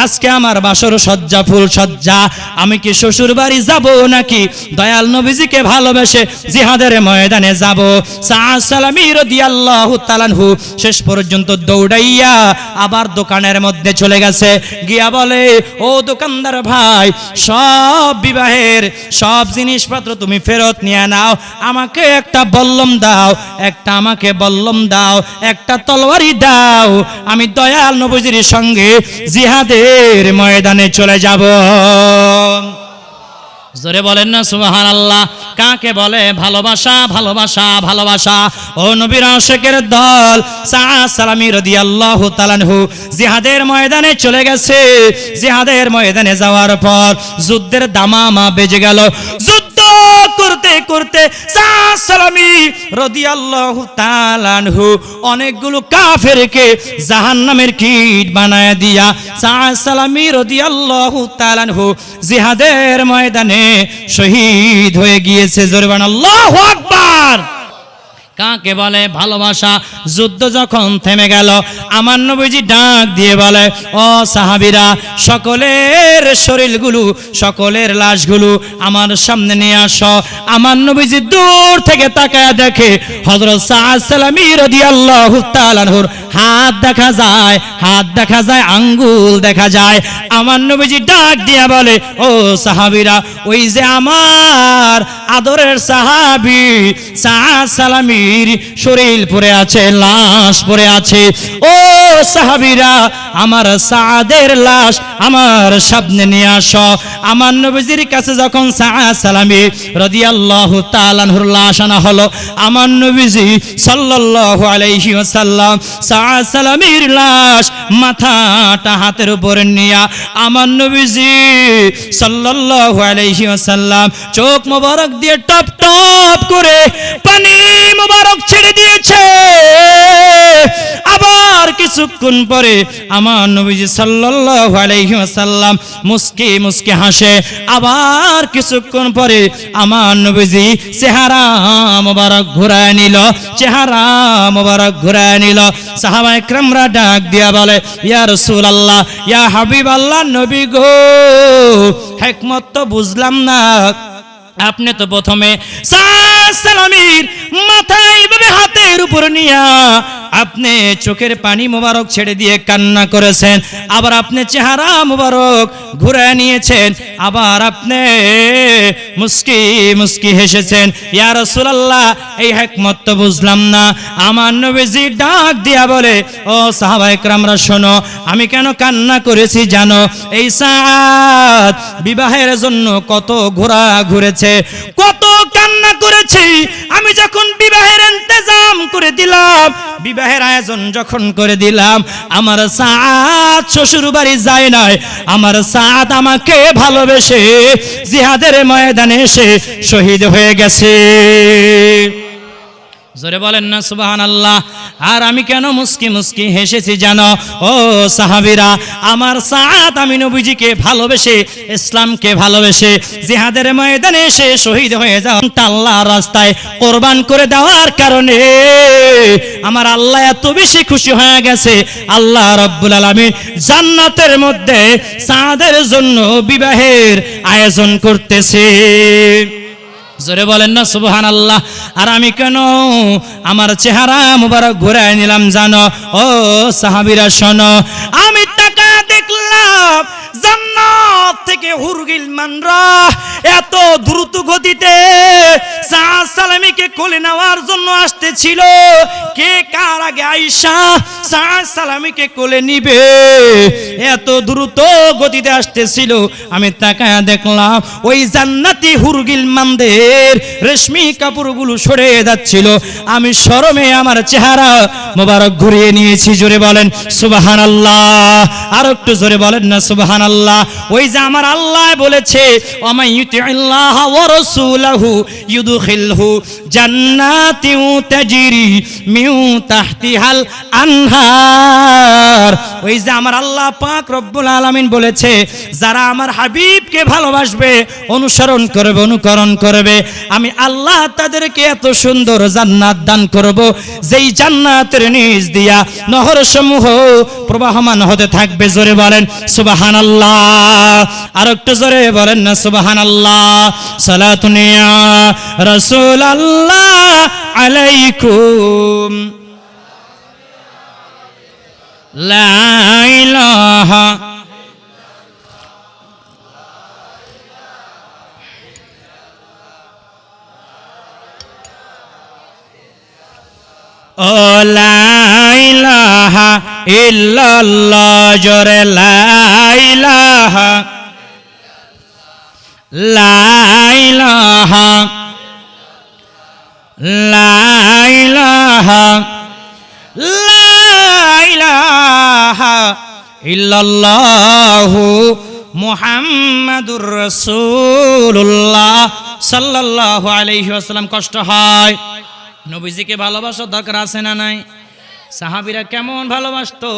আজকে আমার বাসর সজ্জা, ফুল সজ্জা, আমি কি শ্বশুর বাড়ি যাব নাকি দয়াল নবীজিকে ভালোবেসে জিহাদের ময়দানে যাব? সাআদ সালামী রাদিয়াল্লাহু তাআলা আনহু শেষ পর্যন্ত দৌড়াইয়া আবার দোকানের মধ্যে চলে গেছে, গিয়া বলে, ও দোকানদার ভাই, সব বিবাহের সব জিনিসপত্র তুমি ফেরত নিয়ে নাও, আমাকে একটা বল্লম দাও, একটা আমাকে বল্লম দাও, একটা তলোয়ারি দাও, আমি দয়াল নবীজির সঙ্গে জিহাদের ময়দানে চলে যাব। জোরে বলেন না সুবহানাল্লাহ। কাকে বলে ভালোবাসা? ভালোবাসা, ভালোবাসা। ও নবীর আশিকের দল, সাআদ সালামী রাদিয়াল্লাহু তাআলা আনহু জিহাদের ময়দানে চলে গেছে। জিহাদের ময়দানে যাওয়ার পর যুদ্ধের দামামা বেজে গেল। যুদ্ধ করতে করতে সাআদ সালামী রাদিয়াল্লাহু তাআলা আনহু অনেকগুলো কাফেরকে জাহান্নামের কীট বানায় দিয়া সাআদ সালামী রাদিয়াল্লাহু তাআলা আনহু জিহাদের ময়দানে শহীদ হয়ে গিয়েছে। জোরে বলেন আল্লাহু আকবার। কাকে বলে ভালোবাসা। যুদ্ধ যখন থেমে গেল, আমার নবীজি ডাক দিয়ে বলে, ও সাহাবীরা, সকলের শরীরগুলো, সকলের লাশগুলো আমার সামনে নিয়ে আসো। আমার নবীজি দূর থেকে তাকায় দেখে হযরত সাদ সালামী রাদিয়াল্লাহু তাআলা আনহুর হাত দেখা যায়, হাত দেখা যায়, আঙ্গুল দেখা যায়। আমার নবীজি ডাক দিয়া বলে, ও সাহাবীরা, ওই যে আমার আদরের সাহাবী সাদ সালামীর শরীর পড়ে আছে, লাশ পড়ে আছে। ও সাহাবীরা, আমার সাদের লাশ আমার সামনে নিয়ে আসো। আমার নবীজির কাছে যখন সাদ সালামী রাদিয়াল্লাহু তাআলা আনহুর লাশ আনা হলো, আমার নবীজি সাল্লাল্লাহু আলাইহি ওয়াসাল্লাম সাদ সালামীর লাশ মাথাটা হাতের উপরে নিয়ে আমার নবীজি সাল্লাল্লাহু আলাইহি ওয়াসাল্লাম চোখ মোবারক দিয়ে টপ টপ করে পানি মোবারক ছেড়ে দিয়েছে। আবার কিছুক্ষণ পরে আমার নবীজি সাল্লাল্লাহু আলাইহি ওয়াসাল্লাম মুস্কি মুস্কি হাসে। আবার কিছুক্ষণ পরে আমার নবীজি চেহারা মোবারক ঘুরায় নিল, চেহারা মোবারক ঘুরায় নিল। সাহাবায়ে কেরামরা ডাক দিয়া বলে, ইয়া রাসূলুল্লাহ, ইয়া হাবিবাল্লাহ, নবী গো, হিকমত তো বুঝলাম না। আপনি তো প্রথমে সাদ সালামীর মাথায় এইভাবে হাতের উপর নিয়া আপনি চোখের পানি মোবারক ছেড়ে দিয়ে কান্না করেছেন, আবার আপনি চেহারা মোবারক ঘুরে নিয়েছেন, আবার আপনি মুস্কি মুস্কি হেসেছেন। ইয়া রাসূলুল্লাহ, এই হিকমত তো বুঝলাম না। আমার নবীজি ডাক দিয়া বলে, ও সাহাবায়ে কেরামরা শোনো, আমি কেন কান্না করেছি জানো? এই সাদ বিবাহের জন্য কত ঘোরা ঘুরেছে, কত কান্না করেছি। আমি যখন বিবাহের ইন্তজাম করে দিলাম, বিবাহের আয়োজন যখন করে দিলাম, আমার সাদ শ্বশুর বাড়ি যায় নাই। আমার সাদ আমাকে ভালোবেসে জিহাদের ময়দানে এসে শহীদ হয়ে গেছে। জোরে বলেন না সুবহানাল্লাহ। আর আমি কেন মুস্কি মুস্কি হেসেছি জানো? ও সাহাবীরা, আমার সাদ আমি নবীজিকে ভালোবেসে, ইসলামকে ভালোবেসে জিহাদের ময়দানে এসে শহীদ হয়ে যাও আল্লাহর রাস্তায় কোরবান করে দেওয়ার কারণে আমার আল্লাহ এত বেশি খুশি হয়ে গেছে। আল্লাহ রাব্বুল আলামিন জান্নাতের মধ্যে সাদের জন্য বিবাহের আয়োজন করতেছে। জোরে বলেন না সুবহানাল্লাহ। আর আমি কেন আমার চেহারা মুবারক ঘুরায় নিলাম জানো? ও সাহাবীরা শোনো, আমি টাকা দেখলাম জান্নাত থেকে হুরগিল মানরা এত দ্রুত গতিতে সাদ সালামীকে কোলে নেওয়ার জন্য আসতেছিল। কে কার আগে আয়েশা সাদ সালামীকে কোলে নিবে, এত দ্রুত গতিতে আসতেছিল। আমি তাকায়া দেখলাম ওই জান্নাতি হুরগিল মানদের রেশমি কাপড়গুলো সরে যাচ্ছিল। আমি শরমে আমার চেহারা মোবারক ঘুরিয়ে নিয়েছি। জোরে বলেন সুবহানাল্লাহ। আর একটু জোরে বলেন না সুবহানাল্লাহ। ওই যে আমার আল্লাহ বলেছে, ওমাই ইউতিল্লাহ ওয়া রাসূলাহু ইউদখিলহু জান্নাতিন তাজরি মিন তাহতিহাল আনহার। ওই যে আমার আল্লাহ পাক রব্বুল আলামিন বলেছে, যারা আমার হাবিবকে ভালোবাসবে, অনুসরণ করবে, অনুকরণ করবে, আমি আল্লাহ তাদেরকে এত সুন্দর জান্নাত দান করব, যেই জান্নাতের নিচ দিয়া নহর সমূহ প্রবাহমান হতে থাকবে। জোরে বলেন সুবহানাল্লাহ। আর একটু জোরে বলেন না সুবহানাল্লাহ। সালাতুন ইয়া রাসূলুল্লাহ আলাইকুম লা ইলাহা ও লা ইলাহা ইল্লাল্লাহ। জোরে লা ইলাহা, লা ইলাহা, লা ইলাহা, লা ইলাহা ইল্লাল্লাহু মুহাম্মাদুর রাসূলুল্লাহ সাল্লাল্লাহু আলাইহি ওয়াসাল্লাম। কষ্ট হয়, নবীজিকে ভালোবাসার দরকার আছে না নাই? সাহাবীরা কেমন ভালোবাসতো,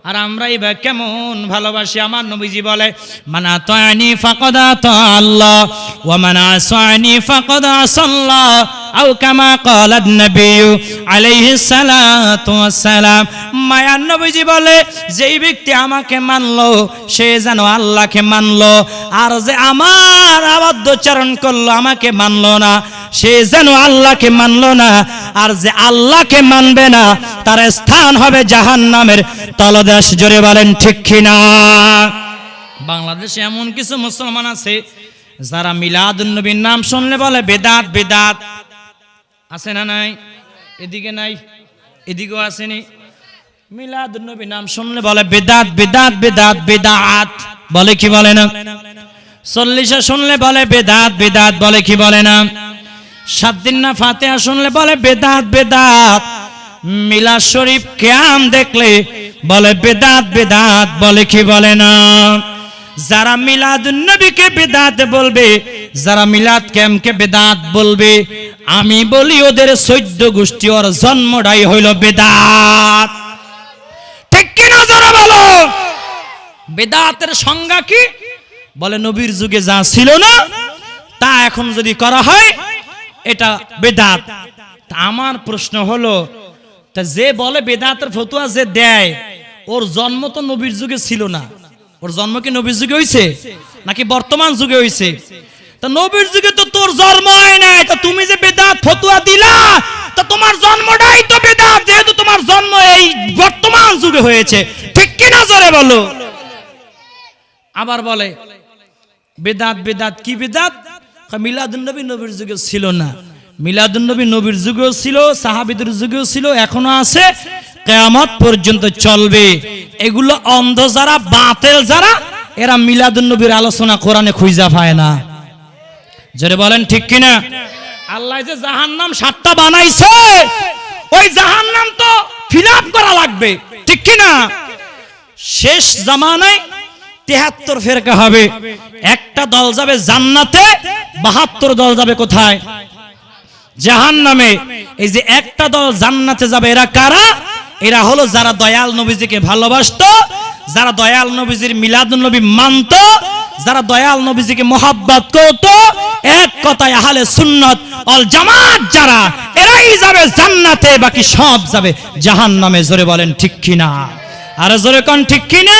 আর আমরাই বা কেমন ভালোবাসি? আমার নবীজি বলে, মান আতানি ফাকাদ আতা আল্লাহ ওয়া মান আসানি ফাকাদ আসাল্লাহ। আও কামা ক্বালান নবী আলাইহিস সালাতু ওয়াস সালাম। মায়ার নবীজি বলে যেই ব্যক্তি আমাকে মানলো সে যেন আল্লাহকে মানলো, আর যে আমার আবদ্ধচারণ করলো আমাকে মানলো না সে যেন আল্লাহকে মানলো না, আর যে আল্লাহকে মানবে না তার স্থান হবে জাহান্নামের তলদেশ। জোরে বলেন ঠিক কিনা? বাংলাদেশে এমন কিছু মুসলমান আছে যারা মিলাদুন নবীর নাম শুনলে বলে বেদাত বেদাত। আছে না নাই? এদিকে নাই, এদিকেও আসেনি। মিলাদুন নবীর নাম শুনলে বলে বেদাত বেদাত বেদাত বেদাত, বলে কি বলে না? 40 শুনলে বলে বেদাত বেদাত, বলে কি বলে না? 7 দিন না ফাতিহা শুনলে বলে বেদাত বেদাত। মিলাদ শরীফ কিয়াম দেখলে বলে বেদাত বেদাত, বলে কি বলে না? যারা মিলাদুন নবীকে বেদাত বলবে, যারা মিলাদ কিয়ামকে বেদাত বলবে, আমি বলি ওদের 14 গোষ্ঠী ওর জন্মটাই হইল বেদাত। ঠিক কি না যারা বলো? বেদাতের সংজ্ঞা কি? বলে নবীর যুগে যা ছিল না তা এখন যদি করা হয় এটা বেদাত। আমার প্রশ্ন হলো, তা যে বলে বেদাতের ফতোয়া যে দেয় ওর জন্ম তো নবীর যুগে ছিল না। ওর জন্ম কি নবীর যুগে হইছে নাকি বর্তমান যুগে হইছে? তা নবীর যুগে তো তোর জন্ম হয় নাই, তা তুমি যে বেদাত ফতোয়া দিলা তা তোমার জন্মটাই তো বেদাত, যেহেতু তোমার জন্ম এই বর্তমান যুগে হয়েছে। ঠিক কি না জোরে বলো? আবার বলে বেদাত বেদাত, কি বেদাত? মিলাদুন নবী নবীর যুগে ছিল না। মিলাদুন নবী নবীর যুগেও ছিল, সাহাবীদের যুগেও ছিল, এখনো আছে, কিয়ামত পর্যন্ত চলবে। এগুলো অন্ধ যারা, বাতিল যারা, এরা মিলাদুন নবীর আলোচনা কোরআনে খুঁজা পায় না। জোরে বলেন ঠিক কিনা? আল্লাহ যে জাহান্নাম 7টা বানাইছে, ওই জাহান্নাম তো ফিলআপ করা লাগবে। ঠিক কিনা? শেষ জামানায় 73 ফেরকা হবে। একটা দল যাবে জান্নাতে, 72 দল যাবে কোথায়? জাহান্নামে। এই যে একটা দল জান্নাতে যাবে, এরা কারা? এরা হলো যারা দয়াল নবীজিকে ভালোবাসতো, যারা দয়াল নবীজির মিলাদুন নবী মানতো, যারা দয়াল নবীজিকে মোহাব্বত করতো। এক কথায় আহলে সুন্নাত ওয়াল জামাত যারা, এরাই যাবে জান্নাতে, বাকি সব যাবে জাহান্নামে। জোরে বলেন ঠিক কিনা? আর জোরে কোন ঠিক কিনা?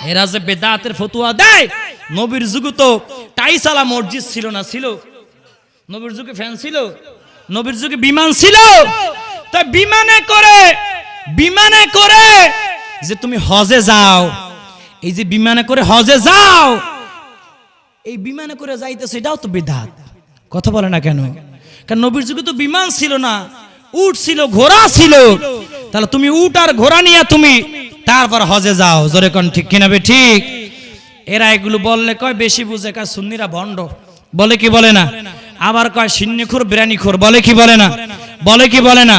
এরা যে বেদাতের ফতোয়া দেয়, নবীর যুগে তো টাইসালা মসজিদ ছিল না? ছিল? নবীর যুগে ফ্যান ছিল? নবীর যুগে বিমান ছিল? তা বিমানে করে যে তুমি হজে যাও, এই যে বিমানে করে হজে যাও, এই বিমানে করে যাইতেছে, এটাও তো বিদআত। কথা বলে না কেন? কারণ নবীর যুগে তো বিমান ছিল না, উট ছিল, ঘোড়া ছিল। তাহলে তুমি উট আর ঘোড়া নিয়ে তুমি তারপর হজে যাও। জোরে কোন ঠিক কিনা? বে ঠিক। এরা এগুলো বললে কয় বেশি বুঝে, কয় সুন্নিরা ভণ্ড, বলে কি বলে না? আবার কয় সিন্নিখোর বিরিয়ানিখোর, বলে কি বলে না? বলে কি বলে না?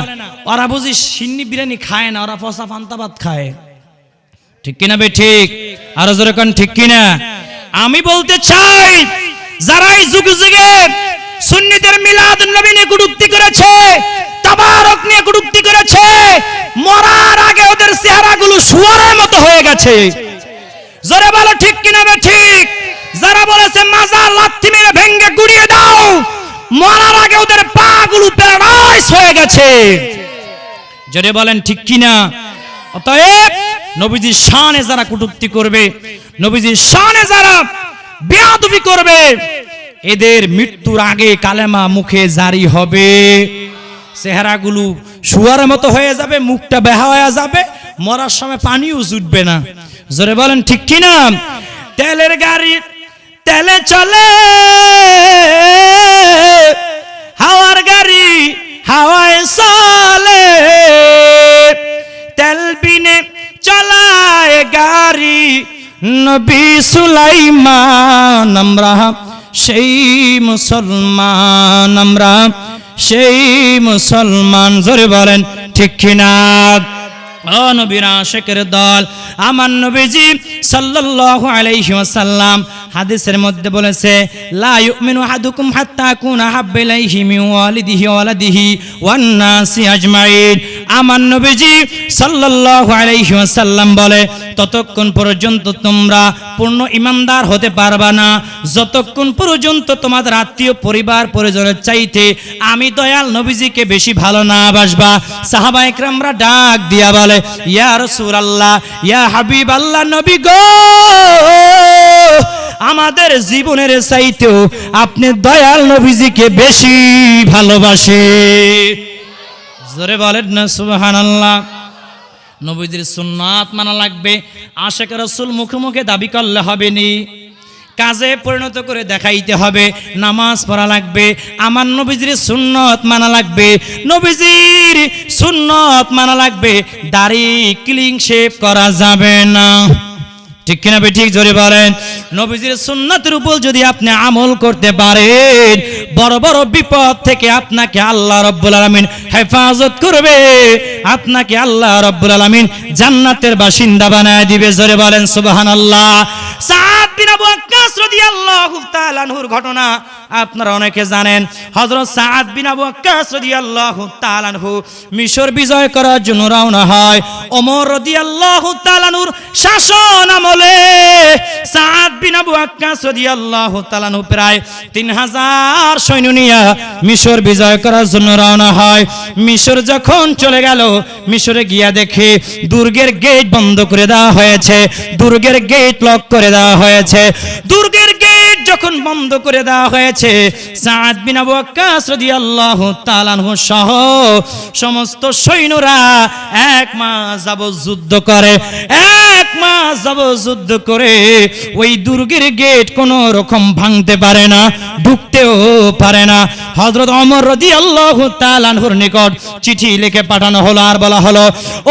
ওরা বুঝি সিন্নি বিরিয়ানি খায় না, ওরা ফসা ফান্তাবাদ খায়। ঠিক কিনা বে ঠিক? আর জোরে কোন ঠিক কিনা? আমি বলতে চাই, যারা এই যুগে যুগে সুন্নিদের মিলাদুন নবী নিয়ে কটূক্তি করেছে, তাবারক নিয়ে কটূক্তি করেছে, মরার আগে ওদের চেহারাগুলো শুয়োরের মতো হয়ে গেছে। জোরে বলো ঠিক কিনা বে ঠিক? যারা বলেছে মাজার লাথি মেরে ভেঙে গুড়িয়ে দাও, মরার আগে ওদের পাগুলো প্যারালাইজ হয়ে গেছে। জোরে বলেন ঠিক কিনা? অতএব নবীজির শানে যারা কটূক্তি করবে, নবীজির শানে যারা বেয়াদবি করবে, এদের মৃত্যুর আগে কালেমা মুখে জারি হবে। চেহারাগুলো শুয়ারের মতো হয়ে যাবে, মুখটা বেহা হয়ে যাবে, মরার সময় পানিও জুটবে না। জোরে বলেন ঠিক কিনা? তেলের গাড়ি তেলে চলে, হাওয়ার গাড়ি হাওয়ায় চলে, তেল বিনে চলায় গাড়ি নবী সুলাইমান। আমরা সেই মুসলমান, আমরা সেই মুসলমান। জোরে বলেন ঠিক কিনা? ও নবীর আশিকের দল, আমার নবীজি সাল্লাল্লাহু আলাইহি ওয়াসাল্লাম হাদিসের মধ্যে বলেছে, লা ইউমিনু আহাদুকুম হাত্তা আকুনা হাব্বা ইলাইহি মিন ওয়ালিদিহি ওয়া ওয়ালাদিহি ওয়ান নাসি আজমাইন। আমার নবীজি সাল্লাল্লাহু আলাইহি ওয়াসাল্লাম বলে ততক্ষণ পর্যন্ত তোমরা পূর্ণ ইমানদার হতে পারবা না যতক্ষণ পর্যন্ত তোমাদের আত্মীয় পরিবার পরিজনের চাইতে আমি দয়াল নবীজিকে বেশি ভালো না বাসবা। সাহাবায়ে কেরামরা ডাক দিয়া বলে ইয়া রাসূলুল্লাহ ইয়া হাবিবাল্লাহ নবী গো আমাদের জীবনের চাইতেও আপনি দয়াল নবীজিকে বেশি ভালোবাসে। জোরে বলেন না সুবহানাল্লাহ। নবীজির সুন্নাত মানা লাগবে। আশিক রাসূল মুখে মুখে দাবি করলে হবে নি, কাজে পরিণত করে দেখাইতে হবে। নামাজ পড়া লাগবে, আমার নবীজির সুন্নত মানা লাগবে, নবীজির সুন্নত মানা লাগবে। দাড়ি ক্লিন শেভ করা যাবে না, ঠিক কিনা বে ঠিক জোরে বলেন। নবীজির সুন্নতের উপর যদি আপনি আমল করতে পারেন বড় বড় বিপদ থেকে আপনাকে আল্লাহ রাব্বুল আলামিন হেফাজত করবে, আপনাকে আল্লাহ রাব্বুল আলামিন জান্নাতের বাসিন্দা বানায় দিবে। জোরে বলেন সুবহানাল্লাহ। সাদ বিন আবু ওয়াক্কাস রাদিয়াল্লাহু তাআলা আনহুর ঘটনা আপনারা অনেকে জানেন। হযরত সাদ বিন আবু ওয়াক্কাস রাদিয়াল্লাহু তাআলা আনহু মিশর বিজয় করার জন্য রওনা হয়। ওমর রাদিয়াল্লাহু তাআলা আনহুর শাসন আমলে সাদ বিন আবু ওয়াক্কাস রাদিয়াল্লাহু তাআলা আনহু প্রায় 3000 সৈন্য নিয়ে মিশর বিজয় করার জন্য রওনা হয়। মিশর যখন চলে গেল, মিশরে গিয়া দেখে দুর্গের গেট বন্ধ করে দেওয়া হয়েছে, দুর্গের গেট লক করে দেওয়া হয়েছে। দুর্গের গেট যখন বন্ধ করে দেওয়া হয়েছে, সাদ বিন আবু ওয়াক্কাস রাদিয়াল্লাহু তাআলা আনহু সহ সমস্ত সৈন্যরা 1 মাস যাবত যুদ্ধ করে, 1 মাস যাবত যুদ্ধ করে ওই দুর্গের গেট কোন রকম ভাঙতে পারে না, ঢুকতেও পারে না। হযরত ওমর রাদিয়াল্লাহু তাআলা আনহুর নিকট চিঠি লিখে পাঠানো হলো, আর বলা হলো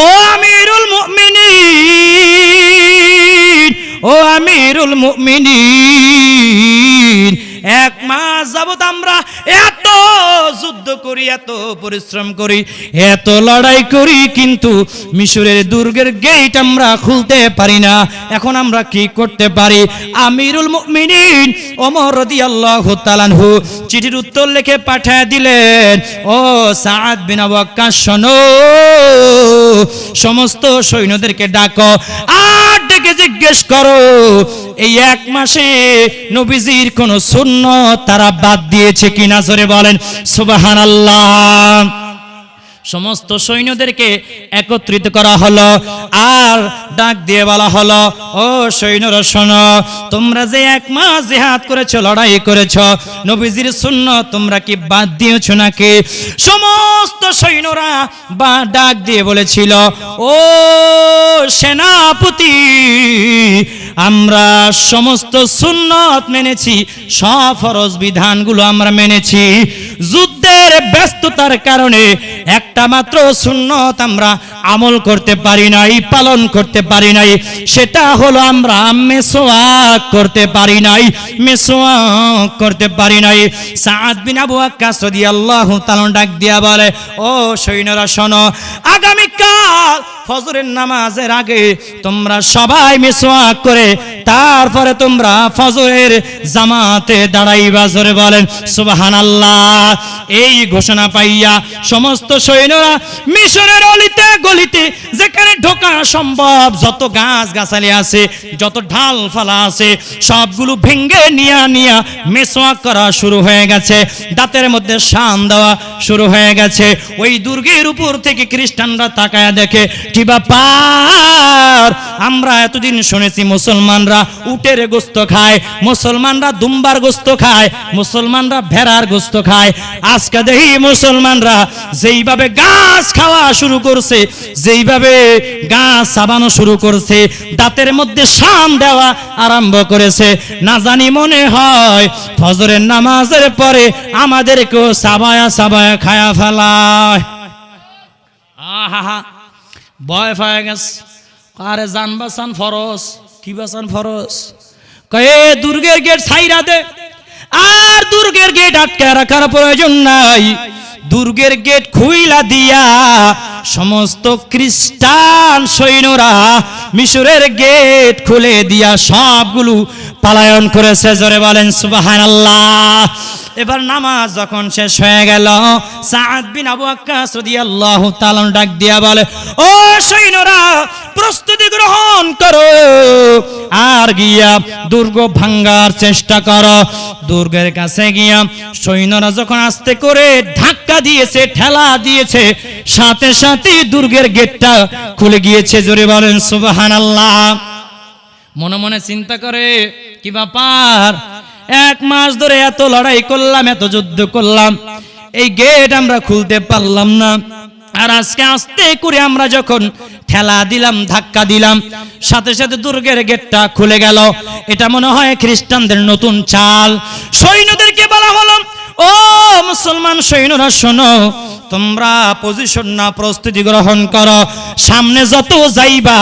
ও আমিরুল মুমিনিন, ও আমিরুল মুমিনিন, 1 মাস যাবত আমরা এত যুদ্ধ করি, এত পরিশ্রম করি, এত লড়াই করি, কিন্তু মিশরের দুর্গের গেট আমরা খুলতে পারি না। এখন আমরা কি করতে পারি? আমিরুল মুমিনিন ওমর রাদিয়াল্লাহু তাআলা আনহু চিঠির উত্তর লিখে পাঠিয়ে দিলেন, ও সাদ বিন আবু ওয়াক্কাস শোনো, সমস্ত সৈন্যদেরকে ডাকো আর ডেকে জিজ্ঞেস করো এই 1 মাসে নবীজির কোন সুন্নাত তারা বাদ দিয়েছে কিনা। জোরে বলেন সুবহানাল্লাহ। সমস্ত সৈন্যদেরকে একত্রিত করা হলো আর ডাক দিয়ে বলা হলো, ও সৈন্যরা শোনো, তোমরা যে 1 মাস জিহাদ করেছো, লড়াই করেছো, নবীজির সুন্নাত তোমরা কি বাদ দিয়েছো নাকি? সমস্ত সৈন্যরা বা ডাক দিয়ে বলেছিল, ও সেনাপতি, আমরা সমস্ত সুন্নাত মেনেছি, সব ফরজ বিধানগুলো আমরা মেনেছি, যুদ্ধের ব্যস্ততার কারণে একটা মাত্র সুন্নাত আমরা আমল করতে পারি নাই, পালন করতে পারি নাই, সেটা হলো আমরা মেসওয়াক করতে পারি নাই, মেসওয়াক করতে পারি নাই। সাদ বিন আবু ওয়াক্কাস রাদিয়াল্লাহু তাআলা ডাক দিয়া বলে, ও সৈন্যরা শোনো, আগামীকাল ফজরের নামাজের আগে তোমরা সবাই মিসওয়াক করে তারপরে তোমরা ফজরের জামাতে দাঁড়াইবা। জোরে বলেন সুবহানাল্লাহ। এই ঘোষণা পাইয়া সমস্ত সৈন্যরা মিশরের অলিতে গলিতে যেখানে ঢোকা সম্ভব যত গাছ গাছালি আছে, যত ঢাল ফালা আছে, সবগুলো ভেঙ্গে নিয়া নিয়া মিসওয়াক করা শুরু হয়ে গেছে, দাঁতের মধ্যে শান দেওয়া শুরু হয়ে গেছে। ওই দুর্গের উপর থেকে খ্রিস্টানরা তাকায়া দেখে, কি ব্যাপার, আমরা এতদিন শুনেছি মুসলমানরা উটের গোস্ত খায়, মুসলমানরা দুম্বার গোস্ত খায়, মুসলমানরা ভেড়ার গোস্ত খায়, আজকে দেখি মুসলমানরা যেইভাবে গাছ খাওয়া শুরু করছে, যেইভাবে গাছ চাবানো শুরু করছে, দাঁতের মধ্যে শান দেওয়া আরম্ভ করেছে, না জানি মনে হয় ফজরের নামাজের পরে আমাদেরকেও সাবায়া সাবায়া খায়া ফেলায়। আহা, ভয় পায় গেছে। আরে জান বাঁচান ফরজ, কি বাঁচান ফরজ? কয়ে দুর্গের গেট ছাইরা দে, আর দুর্গের গেট আটকে রাখার প্রয়োজন নাই, দুর্গের গেট খুইলা দিয়া সমস্ত খ্রিস্টান সৈন্যরা মিশরের গেট খুলে দিয়া সবগুলো পালায়ন করেছে। জোরে বলেন সুবহানাল্লাহ। এবার নামাজ যখন শেষ হয়ে গেল, সাদ বিন আবু ওয়াক্কাস রাদিয়াল্লাহু তাআলা ডাক দিয়া বলে, ও সৈন্যরা প্রস্তুতি গ্রহণ করো, আর গিয়া দুর্গ ভাঙ্গার চেষ্টা করো। দুর্গের কাছে গিয়া সৈন্যরা যখন আস্তে করে ধাক্কা দিয়েছে, ঠেলা দিয়েছে, সাথে সাথে দুর্গের গেটটা খুলে গিয়েছে। জোরে বলেন সুবহানাল্লাহ। মনে মনে চিন্তা করে, কি ব্যাপার, 1 মাস ধরে এত লড়াই করলাম, এত যুদ্ধ করলাম, এই গেট আমরা খুলতে পারলাম না, আর আজকে আস্তে করে আমরা যখন ঠেলা দিলাম, ধাক্কা দিলাম, সাথে সাথে দুর্গের গেটটা খুলে গেল। এটা মনে হয় খ্রিস্টানদের নতুন চাল। সৈন্যদেরকে বলা হলো, ও মুসলমান সৈন্যরা শোনো, তোমরা পজিশন না, প্রস্তুতি গ্রহণ করো। সামনে যত যাইবা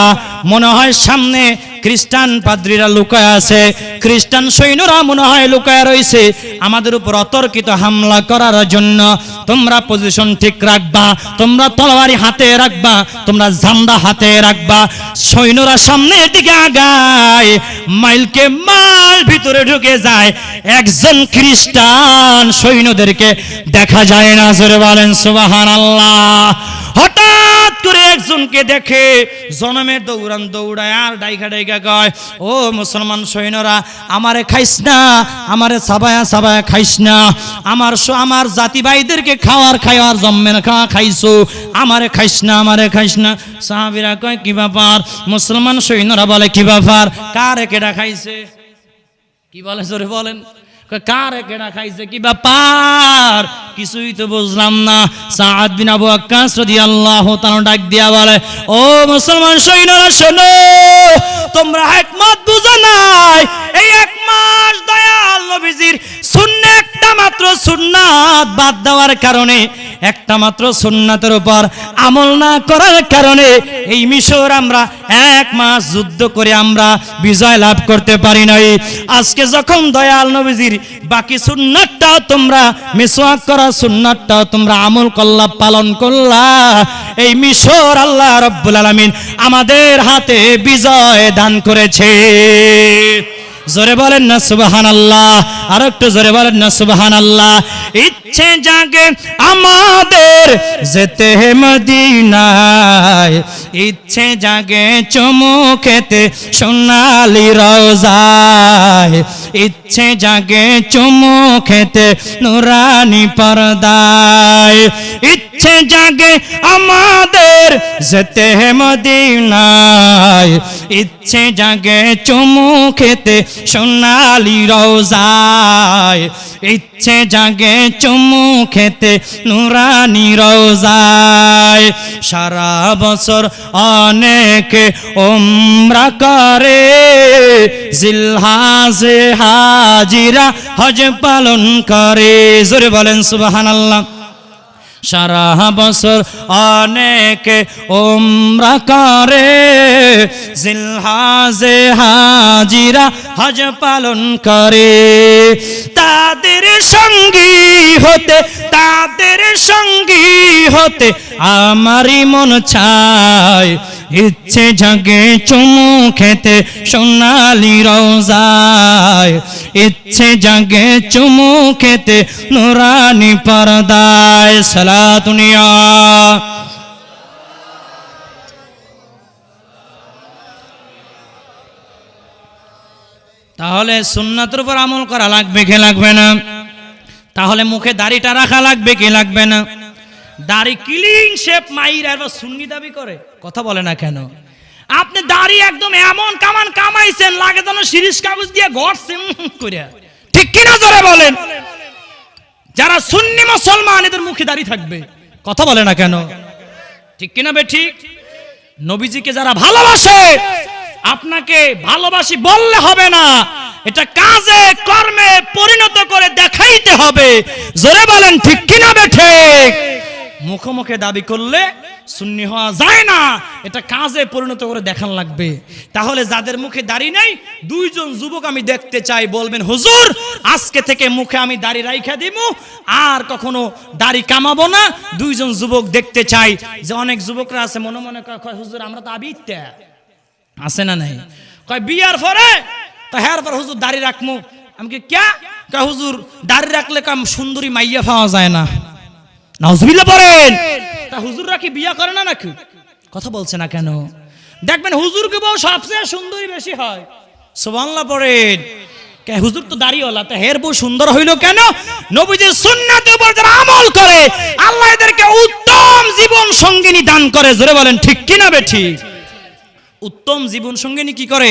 মনে হয় সামনে খ্রিস্টান পাদ্রীরা লুকায় আছে, খ্রিস্টান সৈন্যরা মনে হয় লুকায় রয়েছে আমাদের উপর অতর্কিত হামলা করার জন্য। তোমরা পজিশন ঠিক রাখবা, তোমরা তলোয়ারি হাতে রাখবা, তোমরা ঝান্ডা হাতে রাখবা। সৈন্যরা সামনের দিকে আগায়, মাইলকে মাইল ভিতরে ঢুকে যায়, একজন খ্রিস্টান সৈন্যদেরকে দেখা যায় না। জোরে বলেন সুবহানাল্লাহ। হঠাৎ করে একজনকে দেখে জনমের দৌড়ান দৌড়ায় আর ডাইকা ডাইকা কয়, ও মুসলমান সৈন্যরা, আমারে খাইস না, আমারে সাবায়া সাবায়া খাইস না, আমার জাতি ভাইদেরকে খাওয়ার জম্মে না, খাইছো, আমারে খাইস না, আমারে খাইস না। সাহাবীরা কয়, কি ব্যাপার? মুসলমান সৈন্যরা বলে, কি ব্যাপার, কারে কেডা খাইছে? কি বলে জোরে বলেন, কারে কেডা খাইছে, কি ব্যাপার? কিছুই তো বুঝলাম না। সাদ বিন আবু ওয়াক্কাস রাদিয়াল্লাহু তাআলা ডাক দিয়া বলে, ও মুসলমান সৈন্যরা শোনো, তোমরা একমত বুঝো নাই, এই 1 মাস দয়াল নবীজির সুন্নাত, একটা মাত্র সুন্নাত বাদ দেওয়ার কারণে, একটা মাত্র সুন্নাতের উপর আমল না করার কারণে এই মিশর আমরা 1 মাস যুদ্ধ করে আমরা বিজয় লাভ করতে পারি নাই। আজকে যখন দয়াল নবীজির বাকি সুন্নাতটাও তোমরা, মিসওয়াক করা সুন্নাতটাও তোমরা আমল করলা, পালন করলা, এই মিশর আল্লাহ রাব্বুল আলামিন আমাদের হাতে বিজয় দান করেছে। জোরে বলেন না সুবহানাল্লাহ, আর একটু জোরে বলেন না সুবহানাল্লাহ। ইচ্ছে জাগে আমাদের যেতে মদিনায়, ইচ্ছে জাগে চুমু খেতে সোনালি রওজায়, ইচ্ছে জাগে চুমু খেতে নুরানি পর্দায়, ইচ্ছে জাগে আমাদের যেতে মদিনায়, ইচ্ছে জাগে চুমু খেতে সোনালি রওজায়, ইচ্ছে জাগে চুমু খেতে নুরানি রওজায়। সারা বছর অনেকে উমরা করে, জিলহাজে হাজিরা হজ পালন করে। জোরে বলেন সুবহানাল্লাহ। সারা বছর অনেকে উমরা করে, জিলহাজে হাজিরা হজ পালন করে। তাদের সঙ্গী হতে, তাদের সঙ্গী হতে আমারই মন চায়, ইচ্ছে জাগে চুমু খেতে সোনালি রওজায়, ইচ্ছে জাগে চুমু খেতে নুরানি পর্দায়। সালাতুনিয়া তাহলে সুন্নাতের উপর আমল করা লাগবে কি লাগবে না? তাহলে মুখে দাড়িটা রাখা লাগবে কি লাগবে না? দাড়ি ক্লিন শেপ মাইরা আর সুন্নি দাবি করে, কথা বলে না কেন? আপনি দাড়ি একদম এমন কামান কামাইছেন, লাগে যেন শিরিষ কাগজ দিয়ে ঘষছেন করে, ঠিক কিনা জোরে বলেন? যারা সুন্নি মুসলমান এদের মুখে দাড়ি থাকবে, কথা বলে না কেন? ঠিক কিনা বে ঠিক? নবীজিকে যারা ভালোবাসে, আপনাকে ভালোবাসি বললে হবে না, এটা কাজে কর্মে পরিণত করে দেখাইতে হবে। জোরে বলেন ঠিক কিনা বে ঠিক? মুখে মুখে দাবি করলে সুন্নি হওয়া যায় না, এটা কাজে পরিণত করে দেখান লাগবে। তাহলে যাদের মুখে দাড়ি নেই, 2 জন যুবক আমি দেখতে চাই, বলবেন হুজুর আজকে থেকে মুখে আমি দাড়ি রাইখা দিব, আর কখনো দাড়ি কামাবো না। 2 জন যুবক দেখতে চাই। যে অনেক যুবকরা আছে মনে মনে কয় হুজুর আমরা তো আবিত্যা আছে না নাই, কয় বিয়ার পরে তো হ্যার পর হুজুর দাড়ি রাখমু। আমি কি ক্যা কা হুজুর দাড়ি রাখলে কাম সুন্দরী মাইয়া পাওয়া যায় না, নাউজুবিল্লাহ পড়েন। তা হুজুররা কি বিয়া করে না নাকি? কথা বলছে না কেন? দেখবেন হুজুরকে বউ সবচেয়ে সুন্দরী বেশি হয়, সুবহানাল্লাহ পড়েন। কে হুজুর তো দাড়িওয়ালা, তা হের বউ সুন্দর হইল কেন? নবীজির সুন্নাতের উপর যারা আমল করে আল্লাহ এদেরকে উত্তম জীবন সঙ্গিনী দান করে। জোরে বলেন ঠিক কি না বেঠিক? উত্তম জীবন সঙ্গিনী কি করে?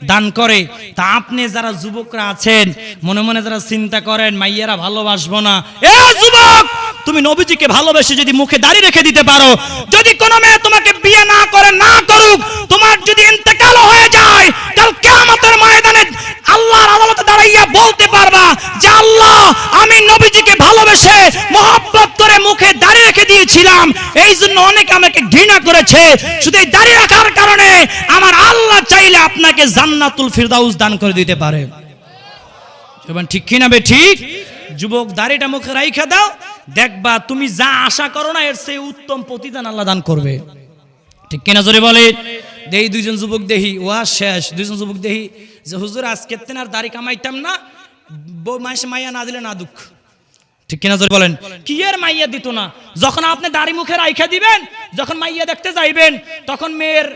দান করে। তা আপনি যারা যুবকরা আছেন মনে মনে যারা চিন্তা করেন মাইয়ারা ভালোবাসবো না, এ যুবক তুমি নবীজিকে ভালোবেসে যদি মুখে দাড়ি রেখে দিতে পারো, যদি কোনো মেয়ে তোমাকে বিয়ে না করে না করুক, তোমার যদি ইন্তেকাল হয়ে যায়, কাল কিয়ামতের ময়দানে আল্লাহর আদালতে দাঁড়াইয়া বলতে পারবা যে আল্লাহ আমি নবীজিকে ভালোবেসে মহব্বত করে মুখে দাড়ি রেখে দিয়েছিলাম, এই জন্য অনেকে আমাকে ঘৃণা করেছে, শুধু এই দাড়ি রাখার কারণে আমার আল্লাহ চাইলে আপনাকে জান্নাতুল ফিরদাউস দান করে দিতে পারে। ঠিক কি না বে ঠিক? যুবক দাড়িটা মুখে রাইখা দাও, দেখবা তুমি যা আশা করো না এর চেয়ে উত্তম প্রতিদান আল্লাহ দান করবে। ঠিক কিনা জোরে বলে? দেহি দুইজন যুবক দেহি ওয়া শেষ, দুইজন যুবক দেহি যে হুজুর আজকে আর দাড়ি কামাইতাম না, মাইয়া না দিলে না দুঃখ। ঠিক কিনা জোরে বলেন? কি এর মাইয়া দিত না? যখন আপনি দাড়ি মুখে রাইখা দিবেন, যখন মাইয়া দেখতে যাইবেন, তখন মেয়ের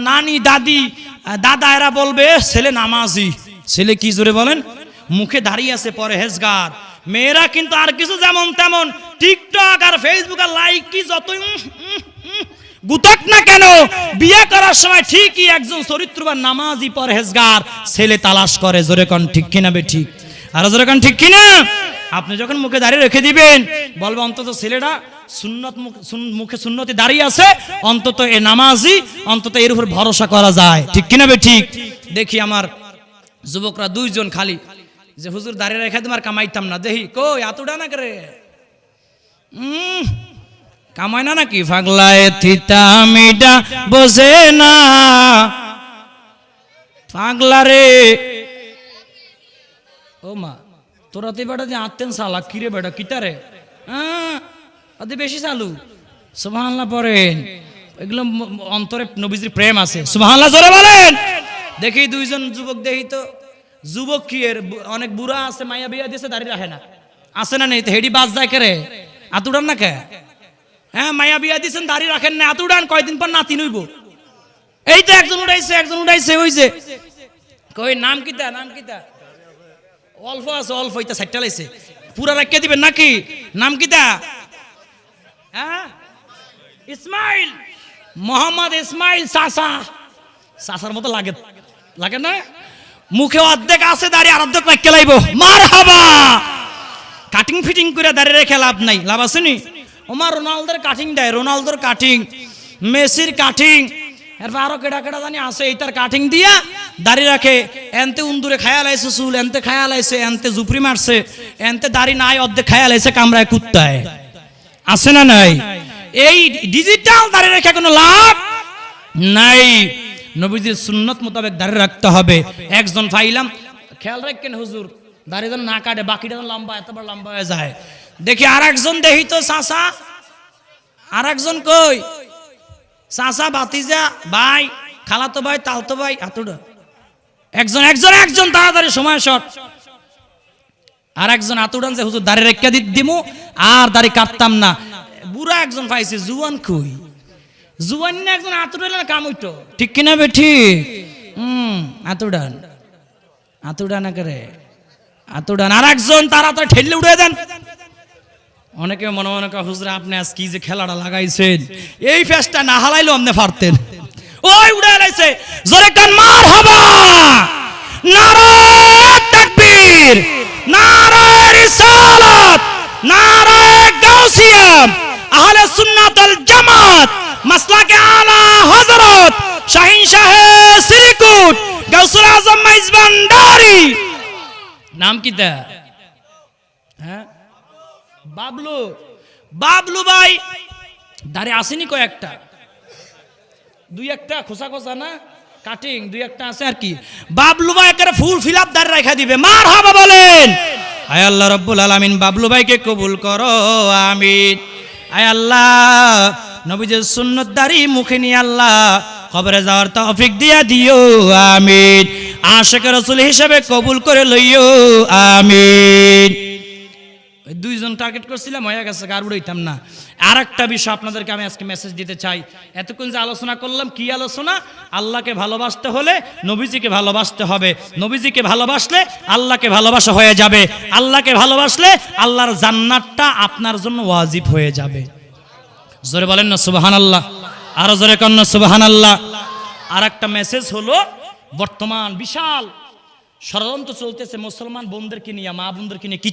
নানি দাদি দাদা এরা বলবে ছেলে নামাজি, ছেলে কি জোরে বলেন মুখে দাঁড়িয়ে আছে পরহেজগার। মেয়েরা কিন্তু আর কিছু যেমন তেমন টিকটক আর ফেসবুক আর লাইক কি যতই গুতক না কেন, বিয়ে করার সময় ঠিকই একজন চরিত্রবান নামাজি পরহেজগার ছেলে তালাশ করে। জোরে কোন ঠিক কিনা বে ঠিক? আর জোরে কোন ঠিক কিনা? আপনি যখন মুখে দাঁড়িয়ে রেখে দিবেন বলবে অন্তত ছেলেটা সুন্নত মুখে সুন্নতি দাঁড়িয়ে আছে, অন্তত এ নামাজি, অন্তত এর উপর ভরসা করা যায়। ঠিক কিনা বে ঠিক? দেখি আমার যুবকরা দুইজন খালি যে হুজুর দাঁড়িয়ে রেখে তোমার কামাইতাম না, দেখি কই এতটা না করে কামাই না নাকি? পাগলায় থিতা মিডা বসে না পাগলা রে। ও মা তোরা তো বেটা যে আত্মেন সালা কিরে বেটা কিতা রে, আদে বেশি চালু। সুবহানাল্লাহ পড়েন। এগুলো অন্তরে নবীজির প্রেম আছে। সুবহানাল্লাহ জোরে বলেন। দেখি দুইজন যুবক, দেখি তো যুবক কি এর অনেক বুড়া আছে, মাইয়া বিয়া দিয়েছে দাঁড়িয়ে রাখে না, আছে না নেই? তো হেডি বাস যায় কে রে? আতুডান না কে? হ্যাঁ মাইয়া বিয়া দিয়েছেন দাঁড়িয়ে রাখেন না, আতুডান কয়দিন পর নাতি নইব। এই তো একজন উঠাইছে, একজন উঠাইছে, ওই যে কই নাম কিতা, নাম কিতা? অল্প আছে, অল্প ইতা সাইটটা লাইছে, পুরা রাখিয়ে দিবেন নাকি? নাম কিতা? হ্যাঁ ইসমাইল, মোহাম্মদ ইসমাইল চাচা। চাচার মতো লাগে, লাগে না? মুখে অর্ধেক আছে দাঁড়িয়ে আর অর্ধেক রাখিয়ে লাইব। মারহাবা। কাটিং ফিটিং করে দাঁড়িয়ে রেখে লাভ নাই, লাভ আছে নি? ওমার রোনালদোর কাটিং দেয়, রোনালদোর কাটিং, মেসির কাটিং, এরপর আরো কেডা কেডা জানি আছে, এইটার কাটিং দিয়া দাঁড়িয়ে রাখে। এনতে উন্দুরে খায়াল আইছে চুল, এনতে খায়াল আইছে, এনতে জুপড়ি মারছে, এনতে দাড়ি নাই, অর্ধেক খায়াল আইছে কামড়ায় কুত্তায়। আছে না নাই? এই ডিজিটাল দাঁড়িয়ে রেখে কোনো লাভ নাই। নবীজির সুন্নত মোতাবেক দাঁড়িয়ে রাখতে হবে। একজন পাইলাম, খেয়াল রাখেন হুজুর দাঁড়িয়ে যেন না কাটে, বাকিটা যেন লম্বা, এতবার লম্বা হয়ে যায়। দেখি আর একজন, দেখি তো চাচা, আর একজন কই? চাচা, ভাতিজা, ভাই, খালাতো ভাই, তালতো ভাই, এতটা একজন একজন একজন তাড়াতাড়ি সময় শর্ট। আর একজন আতুডান যে হুজুর দাঁড়িয়ে রেখে দিমু আর দাড়ি কাটতাম না। বুড়া একজন পাইছে, জুয়ান কই? জুয়ান না একজন আতুডান কাম হইতো। ঠিক কিনা বে ঠিক? আতুডান, আতুডান করে আতুডান। আর একজন তাড়াতাড়ি ঠেললে উড়ে দেন। অনেকে মনে মনে কা হুজুর আপনি আজ কি যে খেলাটা লাগাইছেন, এই ফেসটা না হালাইলো আপনি পারতেন। ওই উড়ে লাইছে। জোরে কান মারহাবা, নারায়ে তাকবীর, নারায়ে রিসালাত, নারায়ে গাউসিয়া, আহলে সুন্নাত ওয়াল জামাত, মাসলাকে আলা হযরত শাহিন শাহে শ্রীকুট গাউসুল আজম মাইজবান্ডারি। নাম কিতা? হ্যাঁ বাবলু। বাবলু ভাই দাঁড়ে আসেনি কয়েকটা, দুই একটা খোসা খোসা না কাটিং, দুই একটা আছে আর কি। বাবলু ভাই একেবারে ফুল ফিল আপ দাঁড়িয়ে রেখে দিবে। মারহাবা বলেন। আয় আল্লাহ রাব্বুল আলামিন বাবলু ভাইকে কবুল করো, আমিন। আয় আল্লাহ নবীজির সুন্নত দাড়ি মুখে নিয়ে আল্লাহ কবরে যাওয়ার তৌফিক দিয়া দিও, আমিন। আশিক রাসূল হিসেবে কবুল করে লইও আমিন। দুইজন টার্গেট করছিলাম, হয়ে গেছে, আর উড়াইতাম না। আর একটা বিষয় আপনাদেরকে আমি আজকে মেসেজ দিতে চাই। এতক্ষণ যে আলোচনা করলাম, কি আলোচনা? আল্লাহকে ভালোবাসতে হলে নবীজিকে ভালোবাসতে হবে, নবীজিকে ভালোবাসলে আল্লাহকে ভালোবাসা হয়ে যাবে, আল্লাহকে ভালোবাসলে আল্লাহর জান্নাতটা আপনার জন্য ওয়াজিব হয়ে যাবে। জোরে বলেন না সুবহানাল্লাহ, আরো জোরে কন না সুবহানাল্লাহ। আর একটা মেসেজ হলো, বর্তমান বিশাল ষড়যন্ত্র চলতেছে মুসলমান বোনদেরকে নিয়ে, মা বোনদেরকে নিয়ে। কি